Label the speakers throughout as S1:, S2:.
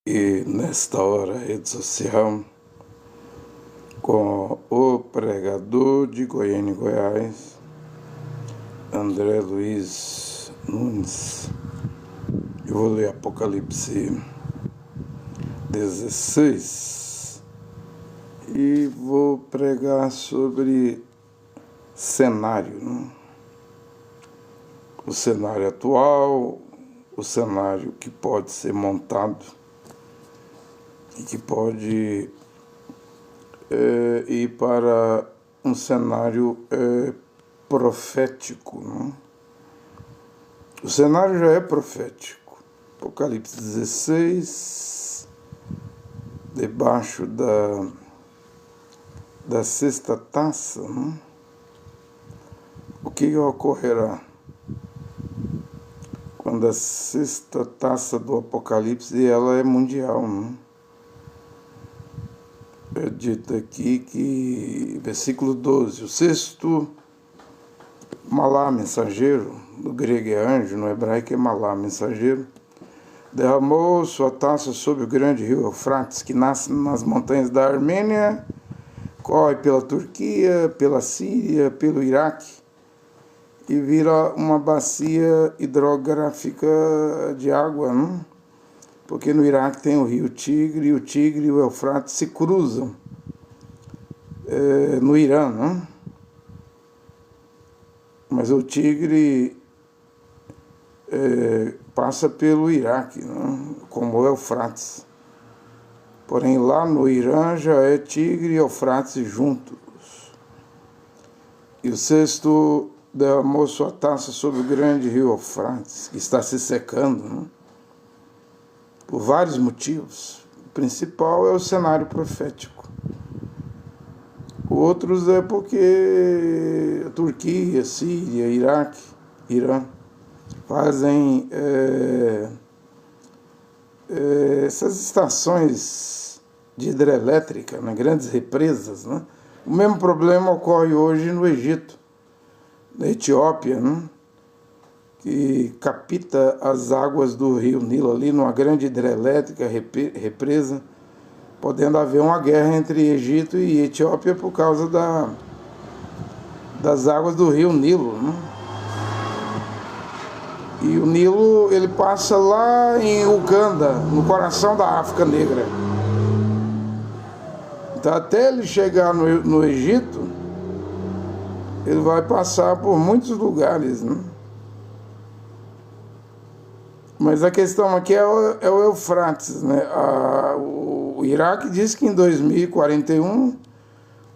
S1: E nesta hora, rede social, com o pregador de Goiânia e Goiás, André Luiz Nunes. Eu vou ler Apocalipse 16 e vou pregar sobre cenário, né? O cenário atual, o cenário que pode ser montado e que pode ir para um cenário profético, né? O cenário já é profético. Apocalipse 16, debaixo da sexta taça, né? O que ocorrerá quando a sexta taça do Apocalipse, ela é mundial, né? É dito aqui que, versículo 12, o sexto malá, mensageiro, no grego é anjo, no hebraico é malá, mensageiro, derramou sua taça sobre o grande rio Eufrates, que nasce nas montanhas da Armênia, corre pela Turquia, pela Síria, pelo Iraque, e vira uma bacia hidrográfica de água, né? Porque no Iraque tem o rio Tigre, e o Tigre e o Eufrates se cruzam no Irã, né? Mas o Tigre passa pelo Iraque, né? Como o Eufrates. Porém, lá no Irã já é Tigre e Eufrates juntos. E o sexto derramou sua taça sobre o grande rio Eufrates, que está se secando, né? Por vários motivos. O principal é o cenário profético. Outros é porque a Turquia, Síria, Iraque, Irã fazem essas estações de hidrelétrica, né, grandes represas, né? O mesmo problema ocorre hoje no Egito, na Etiópia, né, que capta as águas do rio Nilo ali numa grande hidrelétrica, represa, podendo haver uma guerra entre Egito e Etiópia por causa das águas do rio Nilo, né? E o Nilo, ele passa lá em Uganda, no coração da África Negra. Então, até ele chegar no Egito, ele vai passar por muitos lugares, né? Mas a questão aqui é o Eufrates, né? O Iraque diz que em 2041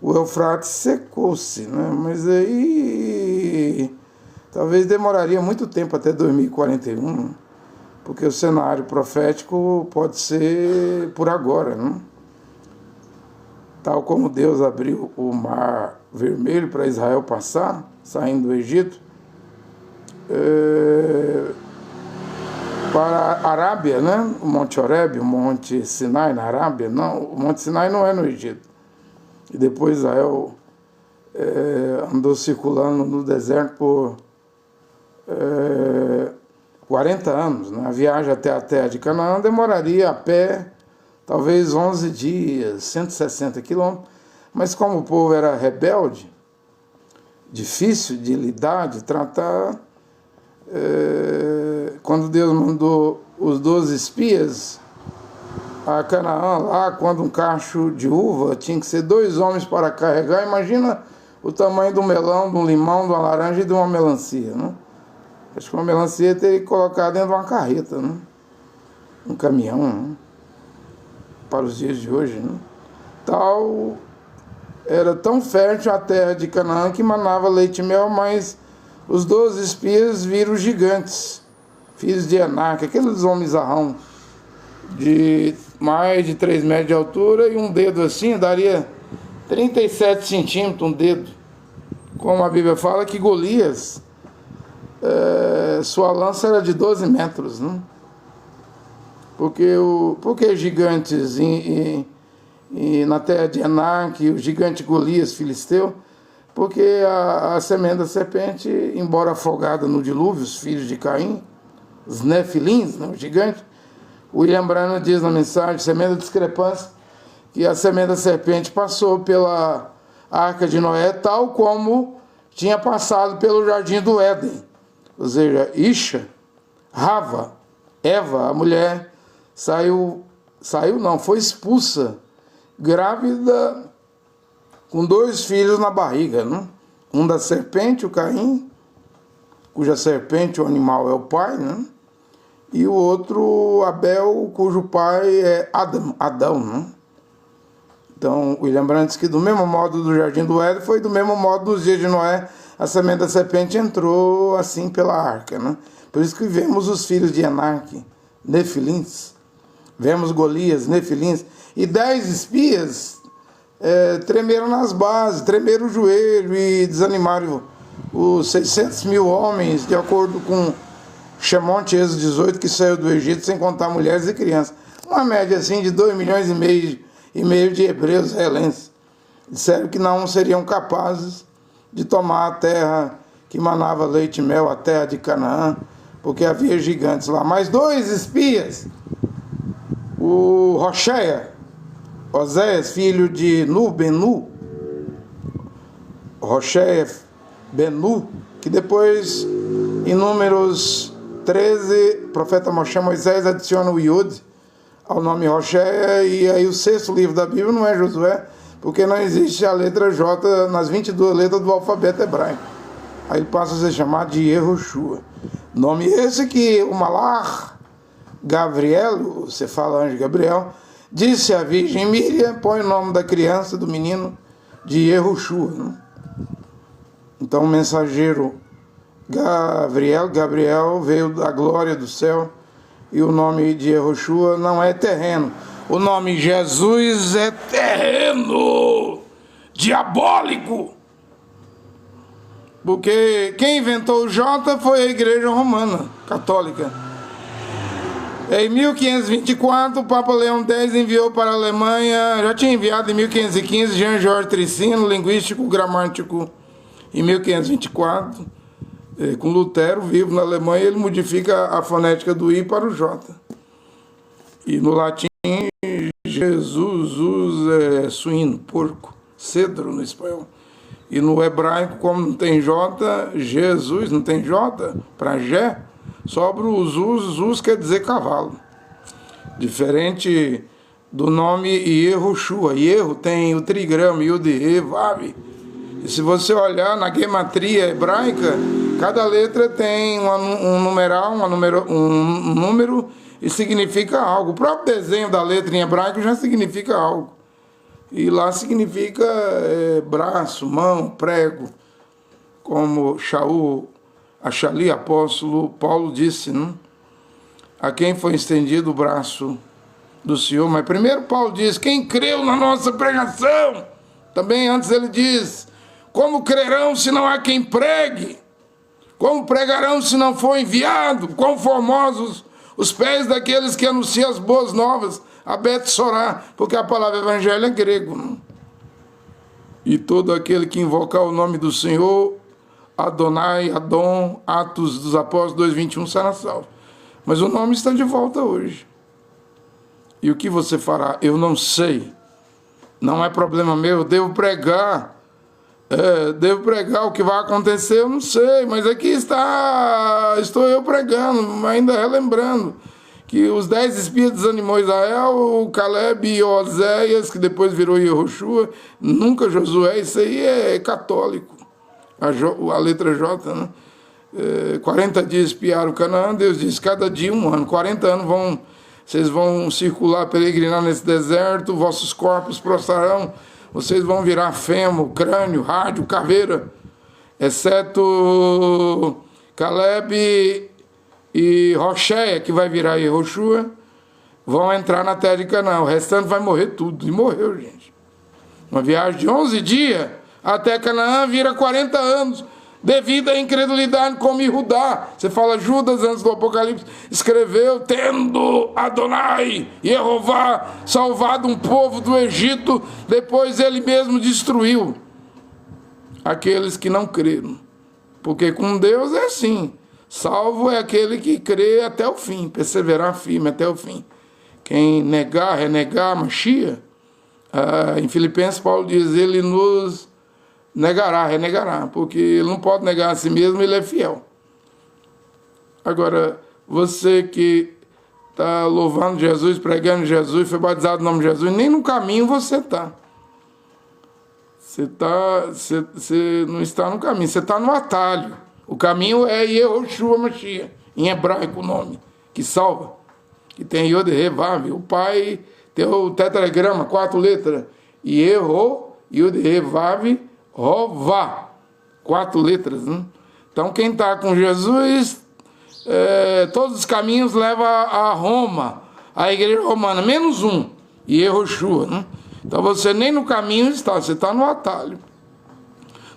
S1: o Eufrates secou-se, né? Mas aí talvez demoraria muito tempo até 2041, porque o cenário profético pode ser por agora, né? Tal como Deus abriu o Mar Vermelho para Israel passar, saindo do Egito, para a Arábia, né? O Monte Horebe, o Monte Sinai na Arábia, não, o Monte Sinai não é no Egito. E depois Israel andou circulando no deserto por 40 anos, né? A viagem até a terra de Canaã demoraria a pé, talvez 11 dias, 160 quilômetros, mas como o povo era rebelde, difícil de lidar, de tratar, quando Deus mandou os 12 espias a Canaã, lá quando um cacho de uva tinha que ser 2 homens para carregar, imagina o tamanho do melão, de um limão, de uma laranja e de uma melancia, né? Acho que uma melancia teria que colocar dentro de uma carreta, né? Um caminhão, né? Para os dias de hoje, né? Era tão fértil a terra de Canaã que manava leite e mel, mas os 12 espias viram gigantes, filhos de Enaque, aqueles homens arrão, de mais de 3 metros de altura, e um dedo assim daria 37 centímetros, um dedo. Como a Bíblia fala que Golias, sua lança era de 12 metros, né? Porque gigantes na terra de Enaque, o gigante Golias, filisteu, porque a semente da serpente, embora afogada no dilúvio, os filhos de Caim, os nefilins, né, o gigante, William Branham diz na mensagem, semente da discrepância, que a semente da serpente passou pela Arca de Noé, tal como tinha passado pelo Jardim do Éden. Ou seja, Isha, Rava, Eva, a mulher, foi expulsa, grávida, com 2 filhos na barriga, né? Um da serpente, o Caim, cuja serpente, o animal, é o pai, né? E o outro, Abel, cujo pai é Adão, né? Então, William Branham diz que do mesmo modo do Jardim do Éden, foi do mesmo modo nos dias de Noé, a semente da serpente entrou assim pela arca, né? Por isso que vemos os filhos de Enaque, Nefilins, vemos Golias, Nefilins, e 10 espias tremeram nas bases, tremeram o joelho e desanimaram os 600 mil homens, de acordo com Shemot, Êxodo 18, que saiu do Egito, sem contar mulheres e crianças. Uma média assim de 2,5 milhões de hebreus israelenses. Disseram que não seriam capazes de tomar a terra que manava leite e mel, a terra de Canaã, porque havia gigantes lá. Mas 2 espias, o Rocheia, Oséias, filho de Benu, Rocheia Benu, que depois, em Números 13, o profeta Moisés adiciona o Iud ao nome Rocheia, e aí o 6º livro da Bíblia não é Josué, porque não existe a letra J nas 22 letras do alfabeto hebraico. Aí ele passa a ser chamado de Yehoshua. Nome esse que o Malach Gabriel, você fala anjo Gabriel, disse à Virgem Miriam, põe o nome da criança, do menino, de Yehoshua, né? Então o mensageiro Gabriel veio da glória do céu, e o nome de Yehoshua não é terreno. O nome Jesus é terreno, diabólico. Porque quem inventou o J foi a Igreja Romana Católica. Em 1524, o Papa Leão X enviou para a Alemanha, já tinha enviado em 1515, Jean-Georges Tricino, linguístico gramático, em 1524, com Lutero vivo na Alemanha, ele modifica a fonética do I para o J. E no latim, Jesus é suíno, porco, cedro no espanhol. E no hebraico, como não tem J, Jesus não tem J, para Jé, sobra o Zuz quer dizer cavalo. Diferente do nome Yehoshua. Yehu tem o trigrama, Yud, He, Vav. E se você olhar na gematria hebraica, cada letra tem um numeral, um número, e significa algo. O próprio desenho da letra em hebraico já significa algo. E lá significa braço, mão, prego, como Shaul, Achali, apóstolo Paulo disse, né? A quem foi estendido o braço do Senhor. Mas primeiro Paulo diz, quem creu na nossa pregação? Também antes ele diz, como crerão se não há quem pregue? Como pregarão se não for enviado? Quão formosos os pés daqueles que anunciam as boas novas, a Bet Sorá, porque a palavra evangelho é grego, né? E todo aquele que invocar o nome do Senhor, Adonai, Adon, Atos dos Apóstolos 2:21, será salvo. Mas o nome está de volta hoje. E o que você fará? Eu não sei. Não é problema meu, eu devo pregar. Devo pregar o que vai acontecer, eu não sei. Mas aqui estou eu pregando, ainda relembrando que os 10 espias desanimou Israel, o Caleb e Oséias, que depois virou Yehoshua, nunca Josué, isso aí é católico. A letra J, né? 40 dias espiaram Canaã, Deus disse, cada dia um ano, 40 anos vocês vão circular, peregrinar nesse deserto, vossos corpos prostrarão, vocês vão virar fêmur, crânio, rádio, caveira, exceto Caleb e Rocheia, que vai virar Yehoshua, vão entrar na terra de Canaã, o restante vai morrer tudo, e morreu, gente. Uma viagem de 11 dias até Canaã vira 40 anos, devido à incredulidade como Judá. Você fala, Judas, antes do Apocalipse, escreveu, tendo Adonai, Jeová, salvado um povo do Egito, depois ele mesmo destruiu aqueles que não creram. Porque com Deus é assim, salvo é aquele que crê até o fim, perseverar firme até o fim. quem negar, renegar Mashiach, em Filipenses Paulo diz, ele nos negará, renegará, porque ele não pode negar a si mesmo, ele é fiel. Agora, você que está louvando Jesus, pregando Jesus, foi batizado no nome de Jesus, nem no caminho você está. Você não está no caminho, você está no atalho. O caminho é Yehoshua Mashiach, em hebraico o nome, que salva. Que tem Yod Revav, o pai tem o tetragrama, 4 letras. Yeho, Yod Revav, Rová, 4 letras. Né? Então quem está com Jesus, todos os caminhos levam a Roma, a igreja romana, menos um, Yehoshua. Né? Então você nem no caminho está, você está no atalho.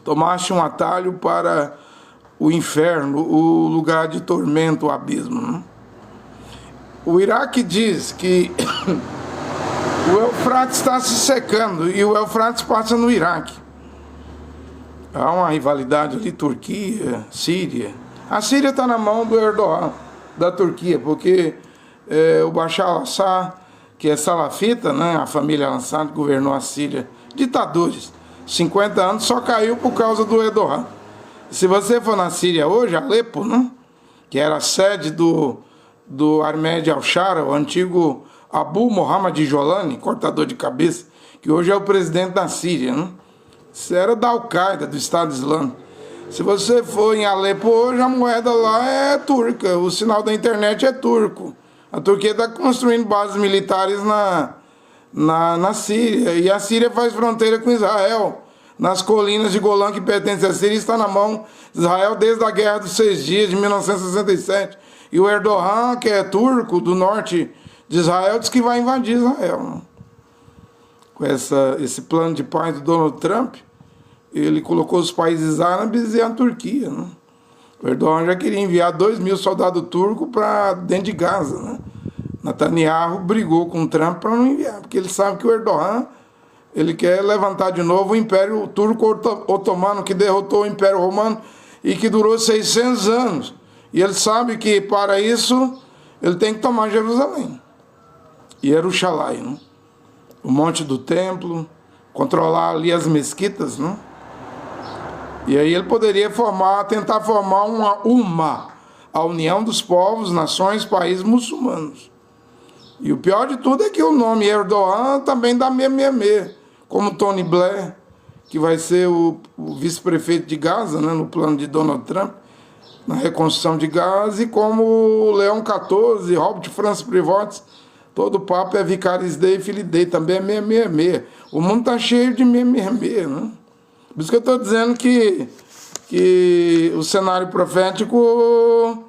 S1: Tomaste um atalho para o inferno, o lugar de tormento, o abismo. Né? O Iraque diz que o Eufrates está se secando e o Eufrates passa no Iraque. Há uma rivalidade ali, Turquia, Síria. A Síria está na mão do Erdogan, da Turquia, porque o Bashar al-Assad, que é salafita, né, a família al-Assad governou a Síria, ditadores, 50 anos, só caiu por causa do Erdogan. Se você for na Síria hoje, Alepo, né, que era a sede do Ahmed al-Shara, o antigo Abu Muhammad Jolani, cortador de cabeça, que hoje é o presidente da Síria. Né? Isso era da Al-Qaeda, do Estado Islâmico. Se você for em Alepo hoje, a moeda lá é turca, o sinal da internet é turco. A Turquia está construindo bases militares na Síria, e a Síria faz fronteira com Israel. Nas colinas de Golã que pertencem à Síria, está na mão de Israel desde a Guerra dos 6 Dias, de 1967. E o Erdogan, que é turco, do norte de Israel, diz que vai invadir Israel. Né? Com esse plano de paz do Donald Trump, ele colocou os países árabes e a Turquia. Né? O Erdogan já queria enviar 2.000 soldados turcos para dentro de Gaza. Né? Netanyahu brigou com o Trump para não enviar, porque ele sabe que o Erdogan ele quer levantar de novo o Império Turco-Otomano, que derrotou o Império Romano e que durou 600 anos. E ele sabe que, para isso, ele tem que tomar Jerusalém. E Jerusalém, né? O monte do templo, controlar ali as mesquitas, né? E aí ele poderia tentar formar a união dos povos, nações, países muçulmanos. E o pior de tudo é que o nome Erdogan também dá meme, como Tony Blair, que vai ser o vice-prefeito de Gaza, né, no plano de Donald Trump, na reconstrução de Gaza, e como Leão XIV, Robert Francis Prevost, todo o Papa é Vicaris Dei e Filii Dei, também é 666. O mundo está cheio de 666, né? Por isso que eu estou dizendo que o cenário profético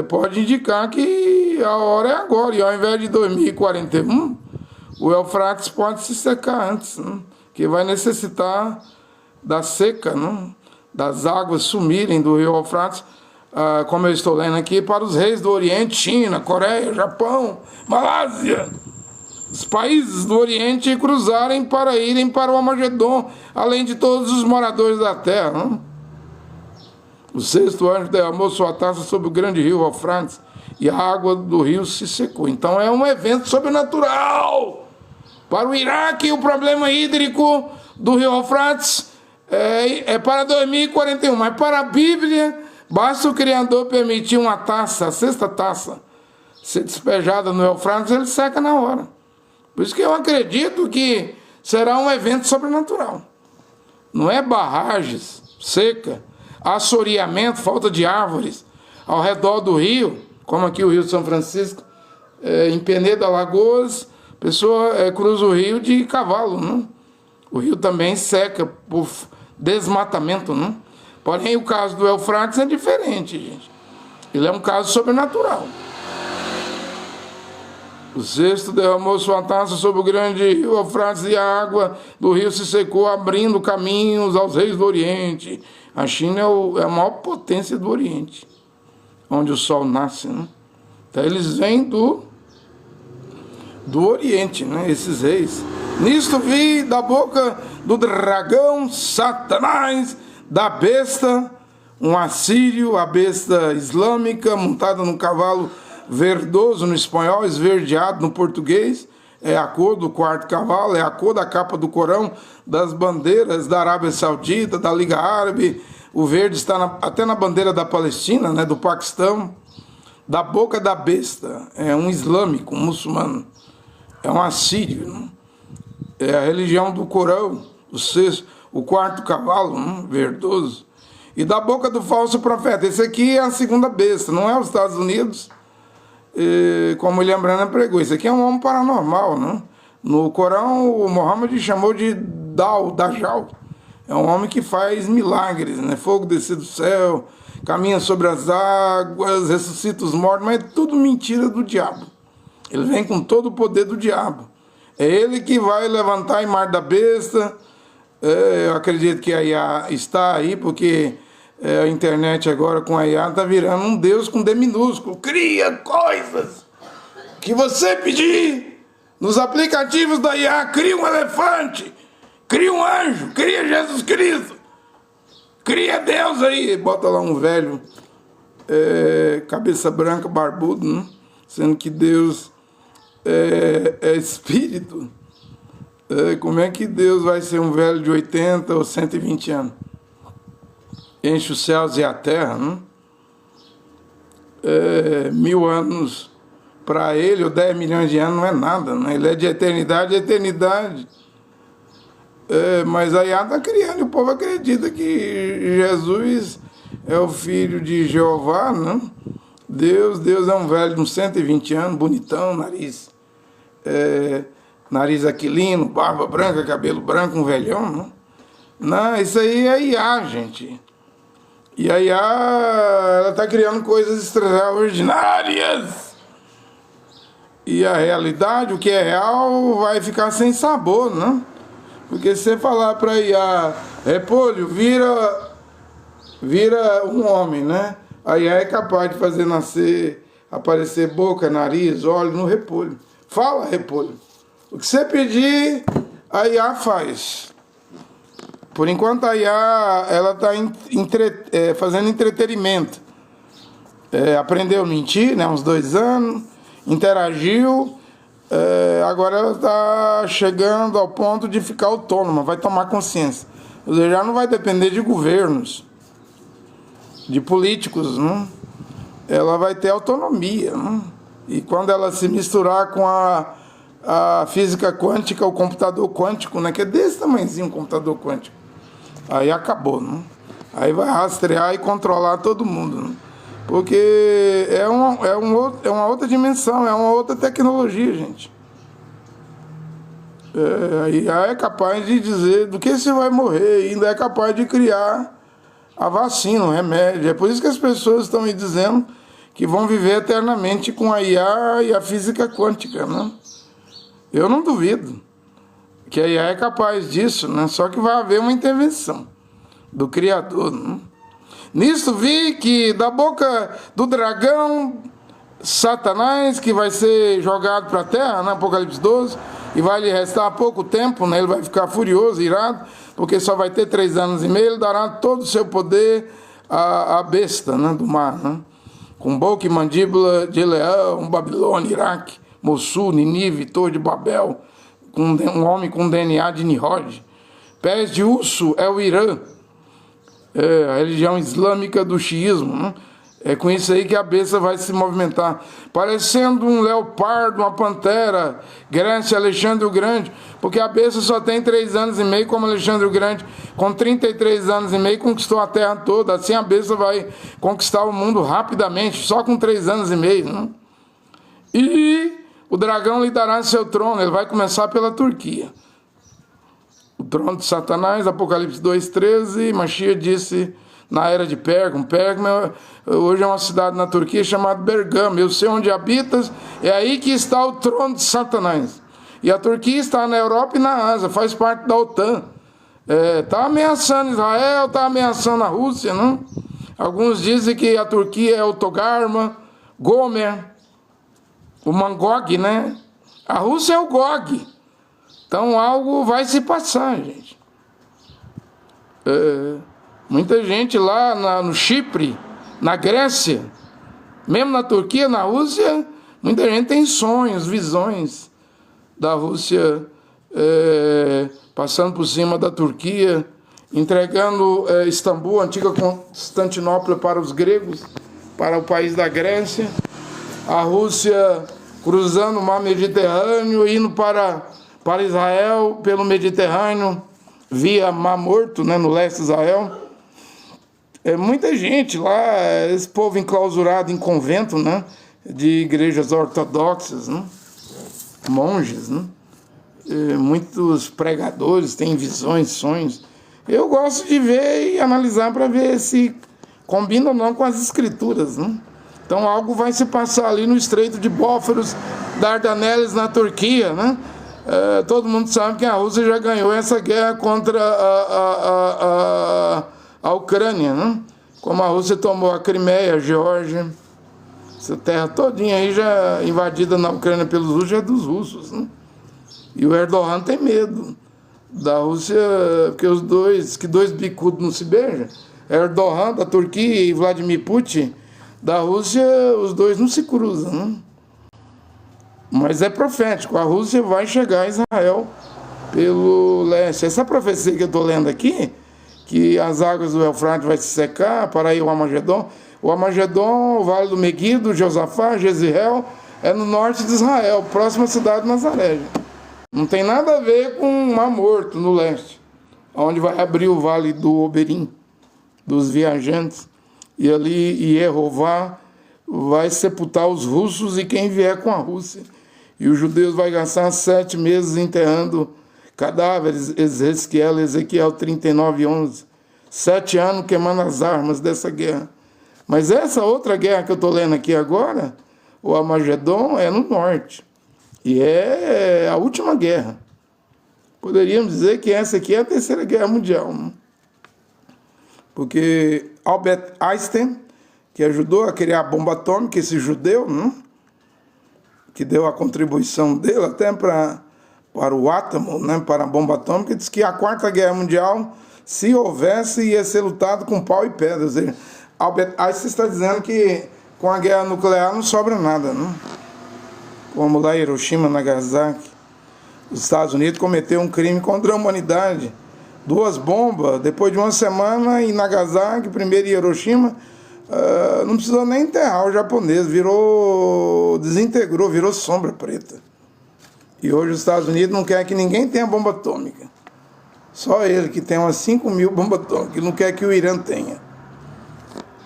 S1: pode indicar que a hora é agora, e ao invés de 2041, o Eufrates pode se secar antes, né? Que vai necessitar da seca, né? Das águas sumirem do rio Eufrates, como eu estou lendo aqui, para os reis do Oriente, China, Coreia, Japão, Malásia, os países do Oriente cruzarem para irem para o Armagedon, além de todos os moradores da terra. Né? O 6º anjo derramou sua taça sobre o grande rio Eufrates e a água do rio se secou. Então é um evento sobrenatural. Para o Iraque, o problema hídrico do rio Eufrates é para 2041, mas para a Bíblia, basta o Criador permitir uma taça, a 6ª taça, ser despejada no Eufrates, ele seca na hora. Por isso que eu acredito que será um evento sobrenatural. Não é barragens, seca, assoreamento, falta de árvores ao redor do rio, como aqui o Rio de São Francisco, em Peneda, Alagoas, a pessoa cruza o rio de cavalo, né? O rio também seca por desmatamento, né? Porém, o caso do Eufrates é diferente, gente. Ele é um caso sobrenatural. O 6º derramou sua taça sobre o grande rio Eufrates e a água do rio se secou, abrindo caminhos aos reis do Oriente. A China é a maior potência do Oriente, onde o sol nasce, né? Então eles vêm do Oriente, né? Esses reis. Nisto vi da boca do dragão, Satanás, da besta, um assírio, a besta islâmica, montada num cavalo verdoso no espanhol, esverdeado no português, é a cor do quarto cavalo, é a cor da capa do Corão, das bandeiras da Arábia Saudita, da Liga Árabe. O verde está até na bandeira da Palestina, né, do Paquistão. Da boca da besta, é um islâmico, um muçulmano, é um assírio, né? É a religião do Corão, o quarto cavalo, né, verdoso. E da boca do falso profeta, esse aqui é a segunda besta, não é os Estados Unidos, como William Branham pregou, esse aqui é um homem paranormal, né? No Corão, o Mohammed chamou de Dajjal, é um homem que faz milagres, né? Fogo descer do céu, caminha sobre as águas, ressuscita os mortos, mas é tudo mentira do diabo. Ele vem com todo o poder do diabo. É ele que vai levantar a imagem da besta. Eu acredito que a IA está aí, porque a internet agora com a IA está virando um Deus com D minúsculo. Cria coisas que você pedir nos aplicativos da IA. Cria um elefante, cria um anjo, cria Jesus Cristo. Cria Deus aí, bota lá um velho, cabeça branca, barbudo, né? Sendo que Deus é espírito. Como é que Deus vai ser um velho de 80 ou 120 anos? Enche os céus e a terra, né? 1000 anos para ele, ou 10 milhões de anos, não é nada, né? Ele é de eternidade a eternidade. Mas a IA está criando, e o povo acredita que Jesus é o filho de Jeová, né? Deus é um velho de uns 120 anos, bonitão, nariz aquilino, barba branca, cabelo branco, um velhão, né? Não, isso aí é IA, gente. E a IA, ela está criando coisas extraordinárias. E a realidade, o que é real, vai ficar sem sabor, né? Porque se você falar para IA, repolho, vira um homem, né? A IA é capaz de fazer aparecer boca, nariz, olho no repolho. Fala, repolho. O que você pedir, a IA faz. Por enquanto a IA, ela está fazendo entretenimento. Aprendeu a mentir, né? Uns 2 anos, interagiu. Agora ela está chegando ao ponto de ficar autônoma, vai tomar consciência. Ou seja, já não vai depender de governos, de políticos, né? Ela vai ter autonomia, né? E quando ela se misturar com a física quântica, o computador quântico, né? Que é desse tamanhozinho o computador quântico, aí acabou, né? Aí vai rastrear e controlar todo mundo, né? Porque é uma outra dimensão, é uma outra tecnologia, gente. A IA é capaz de dizer do que você vai morrer, e ainda é capaz de criar a vacina, o remédio. É por isso que as pessoas estão me dizendo que vão viver eternamente com a IA e a física quântica, né? Eu não duvido que a IA é capaz disso, né? Só que vai haver uma intervenção do Criador, né? Nisso vi que da boca do dragão, Satanás, que vai ser jogado para a terra, né? Apocalipse 12, e vai lhe restar pouco tempo, né? Ele vai ficar furioso, irado, porque só vai ter 3 anos e meio, ele dará todo o seu poder à besta, né? Do mar, né? Com boca e mandíbula de leão, Babilônia, Iraque, Mossul, Ninive, Torre de Babel, com um homem com DNA de Nimrod. Pés de urso é o Irã, a religião islâmica do xiismo, né? É com isso aí que a besta vai se movimentar, parecendo um leopardo, uma pantera, Grécia, Alexandre o Grande, porque a besta só tem 3 anos e meio, como Alexandre o Grande, com 33 anos e meio, conquistou a terra toda. Assim a besta vai conquistar o mundo rapidamente, só com 3 anos e meio, né? E o dragão lhe dará seu trono, ele vai começar pela Turquia. O trono de Satanás, Apocalipse 2,13, Mashiach disse na era de Pérgamo. Pérgamo hoje é uma cidade na Turquia chamada Bergamo. Eu sei onde habitas, é aí que está o trono de Satanás. E a Turquia está na Europa e na Ásia, faz parte da OTAN. Está ameaçando Israel, está ameaçando a Rússia, não? Alguns dizem que a Turquia é o Togarma, Gomer, o Mangog, né? A Rússia é o Gog. Então algo vai se passar, gente. Muita gente lá no Chipre, na Grécia, Mesmo na Turquia, na Rússia, muita gente tem sonhos, visões da Rússia passando por cima da Turquia, entregando Istambul, a antiga Constantinopla, para os gregos, para o país da Grécia. A Rússia cruzando o mar Mediterrâneo, indo para Israel pelo Mediterrâneo, via Mar Morto, né, no leste de Israel. Muita gente lá, esse povo enclausurado em convento, né, de igrejas ortodoxas, né, monges, né, muitos pregadores têm visões, sonhos. Eu gosto de ver e analisar para ver se combina ou não com as escrituras, né? Então algo vai se passar ali no Estreito de Bósforos, Dardaneles, na Turquia, né? Todo mundo sabe que a Rússia já ganhou essa guerra contra a Ucrânia, né? Como a Rússia tomou a Crimeia, a Geórgia, essa terra todinha aí já invadida na Ucrânia pelos russos, é dos russos, né? E o Erdogan tem medo da Rússia, porque dois bicudos não se beijam. Erdogan da Turquia e Vladimir Putin da Rússia, os dois não se cruzam, né? Mas é profético, a Rússia vai chegar a Israel pelo leste. Essa profecia que eu estou lendo aqui, que as águas do Eufrates vai se secar para ir ao Armagedon. O Armagedon, o Vale do Meguido, Josafá, Jezreel, é no norte de Israel, próxima à cidade de Nazaré. Não tem nada a ver com o Mar Morto, no leste, onde vai abrir o Vale do Oberim, dos viajantes. E ali Yehová vai sepultar os russos e quem vier com a Rússia. E os judeus vão gastar 7 meses enterrando cadáveres, Ezequiel 39:11. 7 anos queimando as armas dessa guerra. Mas essa outra guerra que eu estou lendo aqui agora, o Armagedon, é no norte. E é a última guerra. Poderíamos dizer que essa aqui é a Terceira Guerra Mundial, né? Porque Albert Einstein, que ajudou a criar a bomba atômica, esse judeu, né, que deu a contribuição dele até para o átomo, né, para a bomba atômica, disse que a Quarta Guerra Mundial, se houvesse, ia ser lutado com pau e pedra. Ou seja, Albert Einstein está dizendo que com a guerra nuclear não sobra nada, né? Como lá em Hiroshima, Nagasaki, os Estados Unidos cometeu um crime contra a humanidade. 2 bombas, depois de uma semana em Nagasaki, primeiro em Hiroshima, não precisou nem enterrar o japonês, desintegrou, virou sombra preta. E hoje os Estados Unidos não quer que ninguém tenha bomba atômica. Só ele, que tem umas 5.000 bombas atômicas, ele não quer que o Irã tenha.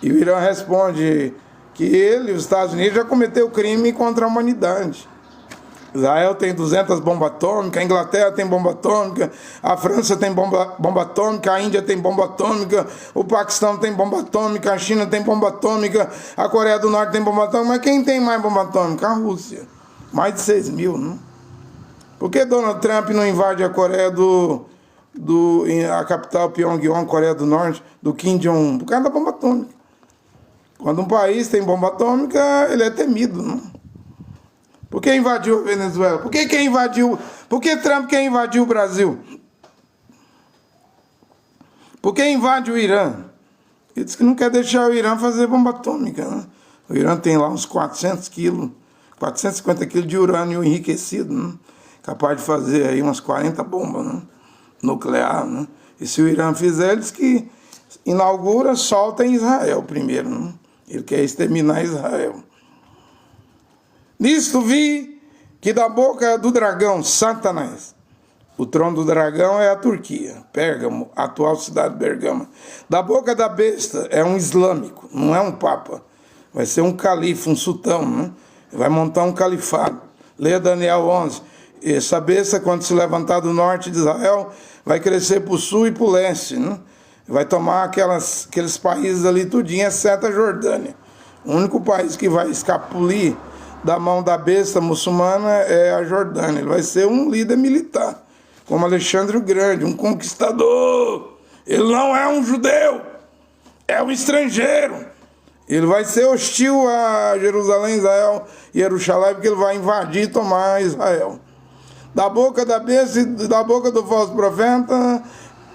S1: E o Irã responde que ele, os Estados Unidos, já cometeu crime contra a humanidade. Israel tem 200 bombas atômicas, a Inglaterra tem bomba atômica, a França tem bomba atômica, a Índia tem bomba atômica, o Paquistão tem bomba atômica, a China tem bomba atômica, a Coreia do Norte tem bomba atômica, mas quem tem mais bomba atômica? A Rússia. Mais de 6.000, né? Por que Donald Trump não invade a Coreia a capital Pyongyang, Coreia do Norte, do Kim Jong-un? Por causa da bomba atômica. Quando um país tem bomba atômica, ele é temido, né? Por que invadiu a Venezuela? Por que Trump quer invadir o Brasil? Por que invade o Irã? Ele disse que não quer deixar o Irã fazer bomba atômica, né? O Irã tem lá uns 450 quilos de urânio enriquecido, né? Capaz de fazer aí umas 40 bombas, né, nuclear, né? E se o Irã fizer, ele diz que inaugura, solta em Israel primeiro, né? Ele quer exterminar Israel. Nisto vi que da boca do dragão, Satanás, o trono do dragão é a Turquia, Pérgamo, a atual cidade de Bergama. Da boca da besta é um islâmico, não é um papa. Vai ser um califa, um sultão, né? Vai montar um califado. Leia Daniel 11. Essa besta, quando se levantar do norte de Israel, vai crescer para o sul e para o leste, né? Vai tomar aqueles países ali tudinho, exceto a Jordânia. O único país que vai escapulir da mão da besta muçulmana é a Jordânia. Ele vai ser um líder militar, como Alexandre o Grande, um conquistador. Ele não é um judeu, é um estrangeiro. Ele vai ser hostil a Jerusalém, Israel e Jerusalém, porque ele vai invadir e tomar Israel. Da boca da besta e da boca do falso profeta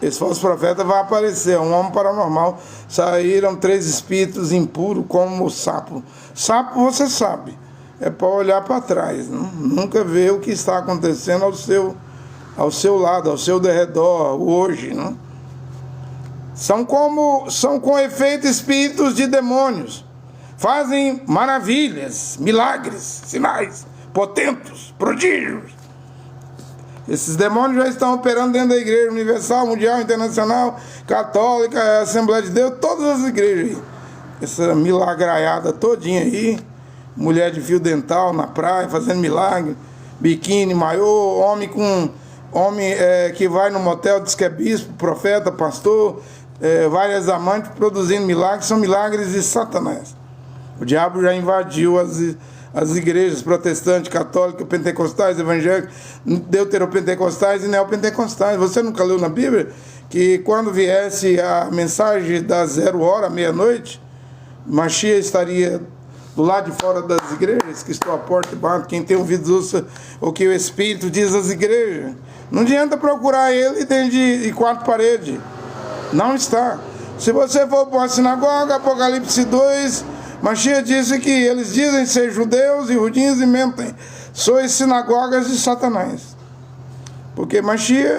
S1: esse falso profeta vai aparecer, um homem paranormal. Saíram 3 espíritos impuros como o sapo. Sapo, você sabe, é para olhar para trás, não? Nunca ver o que está acontecendo ao seu lado, ao seu derredor, hoje, não? São com efeito espíritos de demônios. Fazem maravilhas, milagres, sinais, potentos, prodígios. Esses demônios já estão operando dentro da Igreja Universal, Mundial, Internacional, Católica, Assembleia de Deus, todas as igrejas aí. Essa milagraiada todinha aí, mulher de fio dental na praia, fazendo milagre, biquíni, maiô, homem que vai no motel, diz que é bispo, profeta, pastor, várias amantes produzindo milagres, são milagres de Satanás. O diabo já invadiu as igrejas protestantes, católicas, pentecostais, evangélicas, deuteropentecostais e neopentecostais. Você nunca leu na Bíblia que quando viesse a mensagem da 0 hora, meia-noite, Mashiach estaria do lado de fora das igrejas, que estou à porta e bato, quem tem ouvido ouça o que o Espírito diz às igrejas. Não adianta procurar ele dentro de 4 paredes. Não está. Se você for para a sinagoga, Apocalipse 2, Mashiach disse que eles dizem ser judeus e judinhos e mentem. Sois sinagogas de Satanás. Porque Mashiach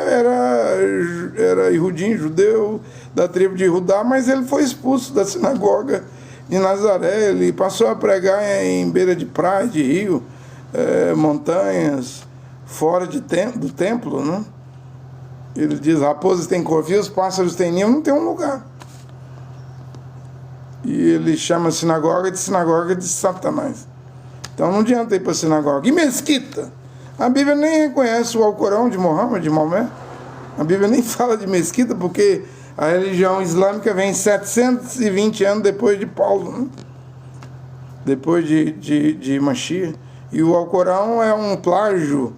S1: era judim, judeu, da tribo de Judá, mas ele foi expulso da sinagoga de Nazaré. Ele passou a pregar em beira de praia, de rio, montanhas, fora do templo, né? Ele diz, raposas têm corvios, pássaros têm ninho, não tem um lugar. E ele chama a sinagoga de Satanás. Então não adianta ir para a sinagoga. E mesquita? A Bíblia nem reconhece o Alcorão de Muhammad, de Maomé. A Bíblia nem fala de mesquita, porque a religião islâmica vem 720 anos depois de Paulo, né? Depois de Mashiach. E o Alcorão é um plágio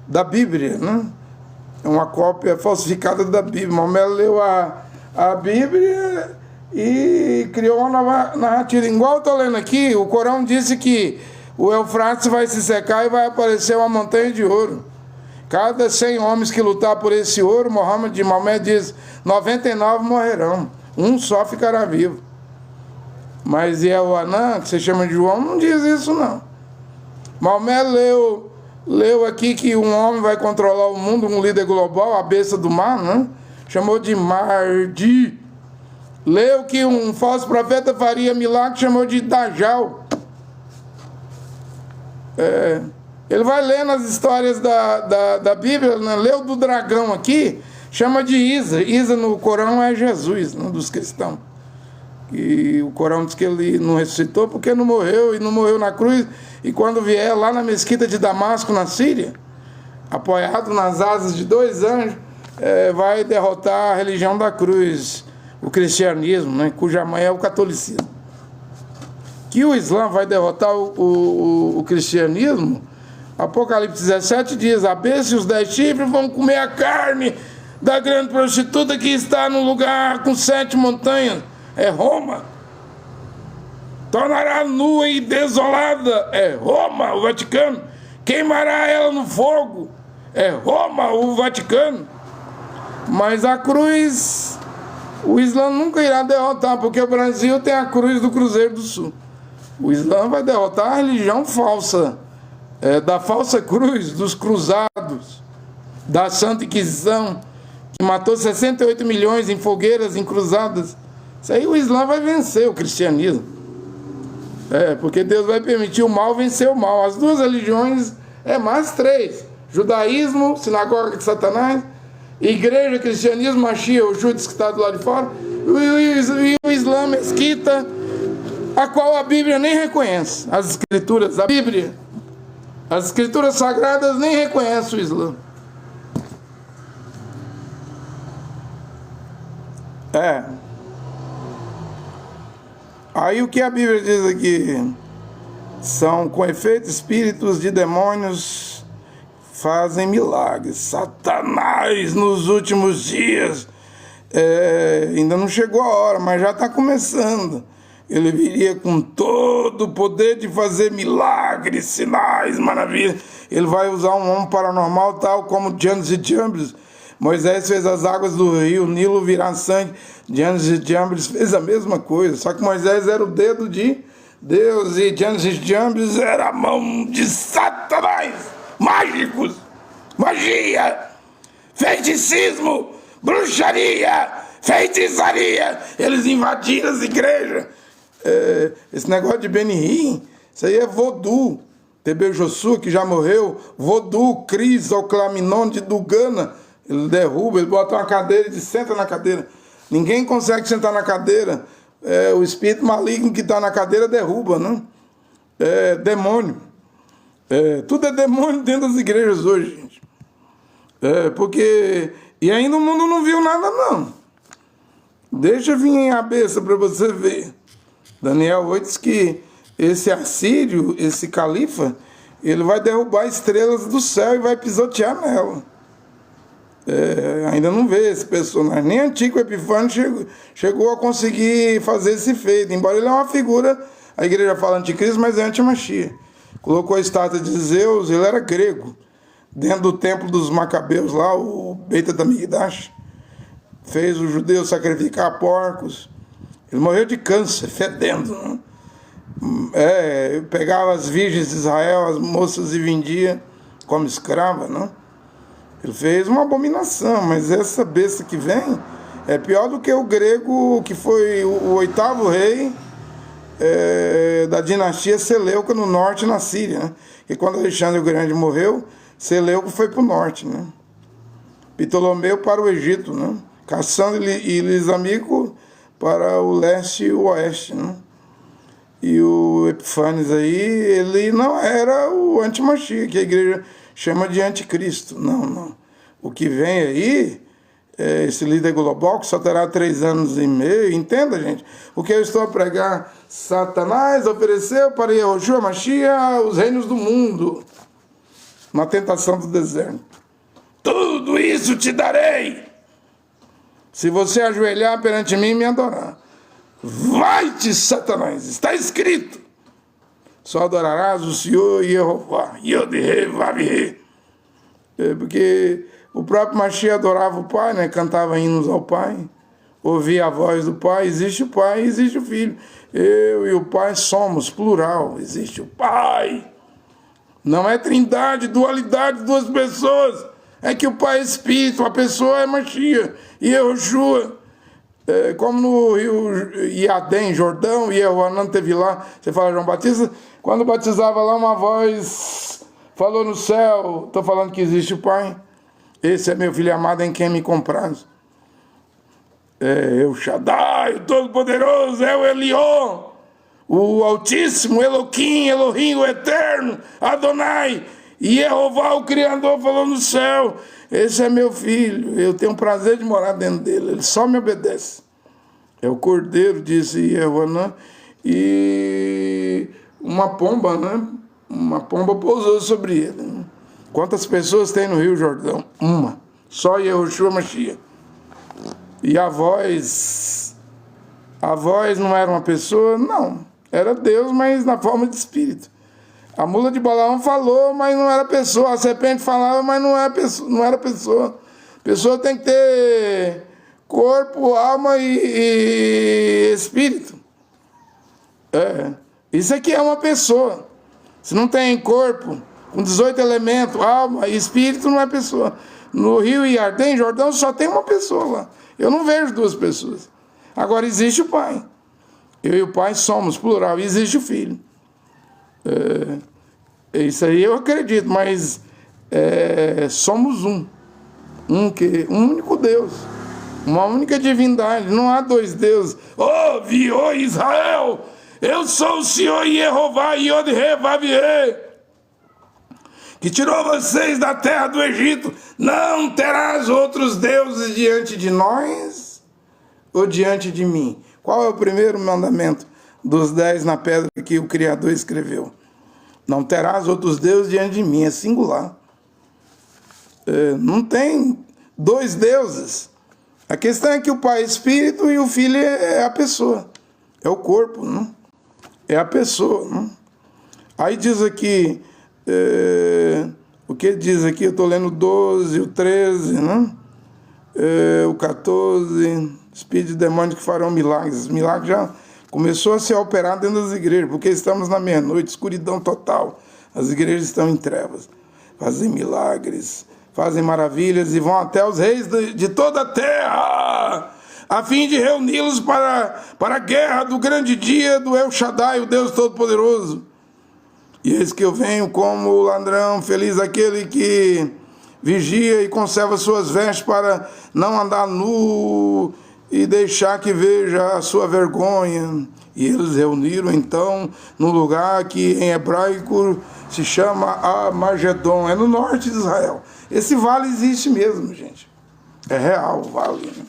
S1: da Bíblia, né? É uma cópia falsificada da Bíblia. Maomé leu a Bíblia e criou uma nova narrativa. Igual eu estou lendo aqui, o Corão disse que o Eufrates vai se secar e vai aparecer uma montanha de ouro. Cada 100 homens que lutar por esse ouro, Muhammad de Maomé diz, 99 morrerão, um só ficará vivo. Mas Yahuanã, que você chama de João, não diz isso não. Maomé leu aqui que um homem vai controlar o mundo, um líder global, a besta do mar, né? Chamou de Mahdi. Leu que um falso profeta faria milagre, chamou de Dajjal. Ele vai lendo as histórias da Bíblia, né? Leu do dragão aqui, chama de Isa. Isa no Corão é Jesus, né, dos cristãos. E o Corão diz que ele não ressuscitou porque não morreu, e não morreu na cruz. E quando vier lá na mesquita de Damasco, na Síria, apoiado nas asas de 2 anjos, vai derrotar a religião da cruz, o cristianismo, né, cuja mãe é o catolicismo. Que o Islã vai derrotar o cristianismo, Apocalipse 17 diz, a besta e os 10 chifres vão comer a carne da grande prostituta que está no lugar com 7 montanhas, é Roma. Tornará nua e desolada, é Roma, o Vaticano. Queimará ela no fogo, é Roma, o Vaticano. Mas a cruz, o Islã nunca irá derrotar, porque o Brasil tem a cruz do Cruzeiro do Sul. O Islã vai derrotar a religião falsa, da falsa cruz, dos cruzados, da Santa Inquisição, que matou 68 milhões em fogueiras, em cruzadas. Isso aí o Islã vai vencer o cristianismo. Porque Deus vai permitir o mal vencer o mal. As 2 religiões, mais 3. Judaísmo, sinagoga de Satanás, igreja, cristianismo, Mashiach, o Judas que está do lado de fora, e o Islã, mesquita, a qual a Bíblia nem reconhece. As escrituras, a Bíblia, as escrituras sagradas nem reconhecem o Islã. Aí o que a Bíblia diz aqui? São com efeito espíritos de demônios fazem milagres. Satanás nos últimos dias, ainda não chegou a hora, mas já está começando. Ele viria com todo o poder de fazer milagres, sinais, maravilhas. Ele vai usar um homem paranormal tal como Janus e Jambres, Moisés fez as águas do rio Nilo virar sangue diante de Jambres, fez a mesma coisa, só que Moisés era o dedo de Deus e diante de Jambres era a mão de Satanás. Mágicos, magia, feiticismo, bruxaria, feitiçaria. Eles invadiram as igrejas. Esse negócio de Benihim, isso aí é voodoo. TB Joshua, que já morreu, voodoo, Cris, Oclaminon de Dugana, ele derruba, ele bota uma cadeira e senta na cadeira. Ninguém consegue sentar na cadeira. O espírito maligno que está na cadeira derruba, né? Demônio. Tudo é demônio dentro das igrejas hoje, gente. Porque... E ainda o mundo não viu nada, não. Deixa vir a besta para você ver. Daniel 8 diz que esse assírio, esse califa, ele vai derrubar estrelas do céu e vai pisotear nela. Ainda não vê esse personagem. Nem Antíoco Epifânio chegou a conseguir fazer esse feito. Embora ele é uma figura, a igreja fala anticristo, mas é antimachia. Colocou a estátua de Zeus, ele era grego. Dentro do templo dos Macabeus lá, o Beta da Migdash, fez os judeus sacrificar porcos. Ele morreu de câncer, fedendo, né? Pegava as virgens de Israel, as moças, e vendia como escrava, né? Ele fez uma abominação, mas essa besta que vem é pior do que o grego, que foi o 8º rei da dinastia Seleuca no norte, na Síria, né? E quando Alexandre o Grande morreu, Seleuco foi para o norte, né? Ptolomeu para o Egito, né? Cassandro e Lisamico para o leste e o oeste, né? E o Epifânes aí, ele não era o antimachia, que a igreja chama de anticristo. Não. O que vem aí, esse líder global, que só terá 3 anos e meio, entenda, gente, o que eu estou a pregar, Satanás ofereceu para Yehoshua Mashiach os reinos do mundo, na tentação do deserto. Tudo isso te darei, se você ajoelhar perante mim e me adorar. Vai-te, Satanás, está escrito, só adorarás o Senhor Yehová, Yod-He-Vav-He. Porque o próprio Mashiach adorava o Pai, né? Cantava hinos ao Pai, ouvia a voz do Pai. Existe o Pai, existe o Filho. Eu e o Pai somos, plural, existe o Pai. Não é trindade, dualidade, 2 pessoas. É que o Pai é Espírito, a pessoa é Mashiach e Yehoshua. Como no rio Iadém, Jordão, e Yohanan teve lá, você fala João Batista, quando batizava lá, uma voz falou no céu, estou falando que existe o Pai, esse é meu filho amado em quem me compraz. O Shaddai, o Todo-Poderoso, é o Elion, o Altíssimo, Elohim, o Eterno, Adonai, e Jeová, o Criador, falou no céu, esse é meu filho, eu tenho prazer de morar dentro dele, ele só me obedece. É o Cordeiro, disse Yohanan, e uma pomba, né? Uma pomba pousou sobre ele. Né? Quantas pessoas tem no Rio Jordão? Uma. Só Yehoshua Mashiach. E a voz não era uma pessoa? Não. Era Deus, mas na forma de espírito. A mula de Balaão falou, mas não era pessoa. A serpente falava, mas não era pessoa. Pessoa tem que ter corpo, alma e espírito. Isso aqui é uma pessoa. Se não tem corpo, com 18 elementos, alma e espírito, não é pessoa. No Rio Iadém, Jordão, só tem uma pessoa lá. Eu não vejo 2 pessoas. Agora existe o Pai. Eu e o Pai somos, plural, e existe o Filho. Isso aí eu acredito, mas somos um único Deus, uma única divindade, não há 2 deuses. Ouve, ó Israel, eu sou o Senhor Yehová, Yod-He-Vav-He, que tirou vocês da terra do Egito. Não terás outros deuses diante de nós ou diante de mim. Qual é o primeiro mandamento dos 10 na pedra que o Criador escreveu? Não terás outros deuses diante de mim, é singular. Não tem 2 deuses. A questão é que o Pai é Espírito e o Filho é a pessoa. É o corpo, não? É a pessoa, não? Aí diz aqui, o que diz aqui, eu estou lendo 12, o 13, não? O 14, espírito de demônios que farão milagres. Os milagres já começou a ser operado dentro das igrejas, porque estamos na meia-noite, escuridão total. As igrejas estão em trevas. Fazem milagres, fazem maravilhas e vão até os reis de toda a terra, a fim de reuni-los para a guerra do grande dia do El Shaddai, o Deus Todo-Poderoso. E eis que eu venho como o ladrão, feliz aquele que vigia e conserva suas vestes para não andar nu e deixar que veja a sua vergonha. E eles reuniram então no lugar que em hebraico se chama Armagedon, é no norte de Israel. Esse vale existe mesmo, gente. É real o vale, né?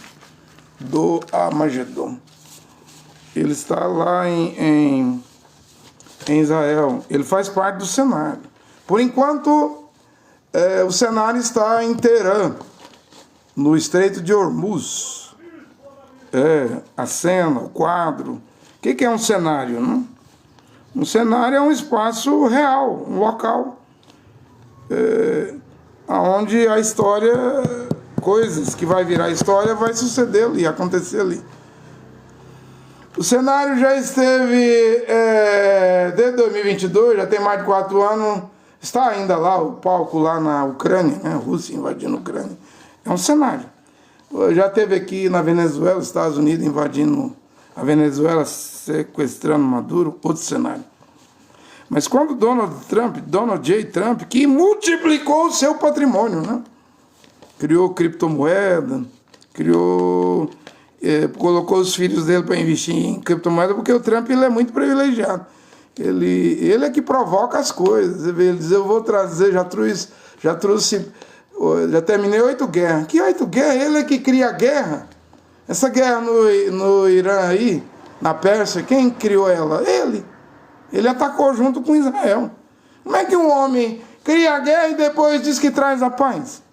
S1: Do Armagedon. Ele está lá em Israel. Ele faz parte do cenário. Por enquanto, o cenário está em Teherã, no Estreito de Hormuz. A cena, o quadro. O que é um cenário, né? Um cenário é um espaço real, um local, onde a história, coisas que vai virar história, vai suceder ali, acontecer ali. O cenário já esteve, desde 2022, já tem mais de 4 anos, está ainda lá, o palco lá na Ucrânia, né? A Rússia invadindo a Ucrânia. É um cenário. Já teve aqui na Venezuela, Estados Unidos invadindo a Venezuela, sequestrando Maduro, outro cenário. Mas quando Donald J. Trump, que multiplicou o seu patrimônio, né? Criou criptomoeda, colocou os filhos dele para investir em criptomoeda, porque o Trump ele é muito privilegiado. Ele é que provoca as coisas. Ele diz, eu vou trazer, já terminei 8 guerras. Que 8 guerras? Ele é que cria a guerra. Essa guerra no Irã aí, na Pérsia, quem criou ela? Ele. Ele atacou junto com Israel. Como é que um homem cria a guerra e depois diz que traz a paz?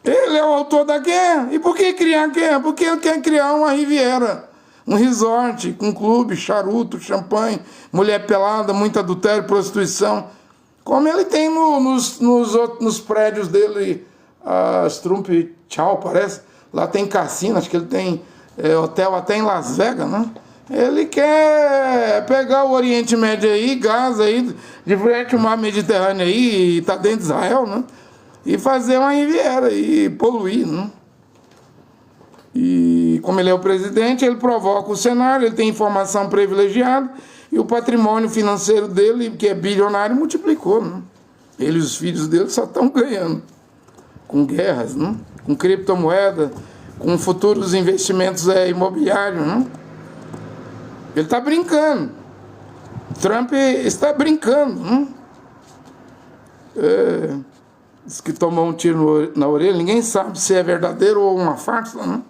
S1: Ele é o autor da guerra. E por que criar a guerra? Porque ele quer criar uma Riviera, um resort, com clube, charuto, champanhe, mulher pelada, muito adultério, prostituição. Como ele tem nos prédios dele, as Trump Tchau, parece. Lá tem cassino, acho que ele tem hotel até em Las Vegas, né? Ele quer pegar o Oriente Médio aí, Gaza aí, de frente ao mar Mediterrâneo aí, e tá dentro de Israel, né? E fazer uma Riviera e poluir, né? E como ele é o presidente, ele provoca o cenário, ele tem informação privilegiada e o patrimônio financeiro dele, que é bilionário, multiplicou, né? Ele e os filhos dele só estão ganhando com guerras, né? Com criptomoeda, com futuros investimentos imobiliários, né? Ele está brincando. Trump está brincando, né? Diz que tomou um tiro na orelha, ninguém sabe se é verdadeiro ou uma farsa, né?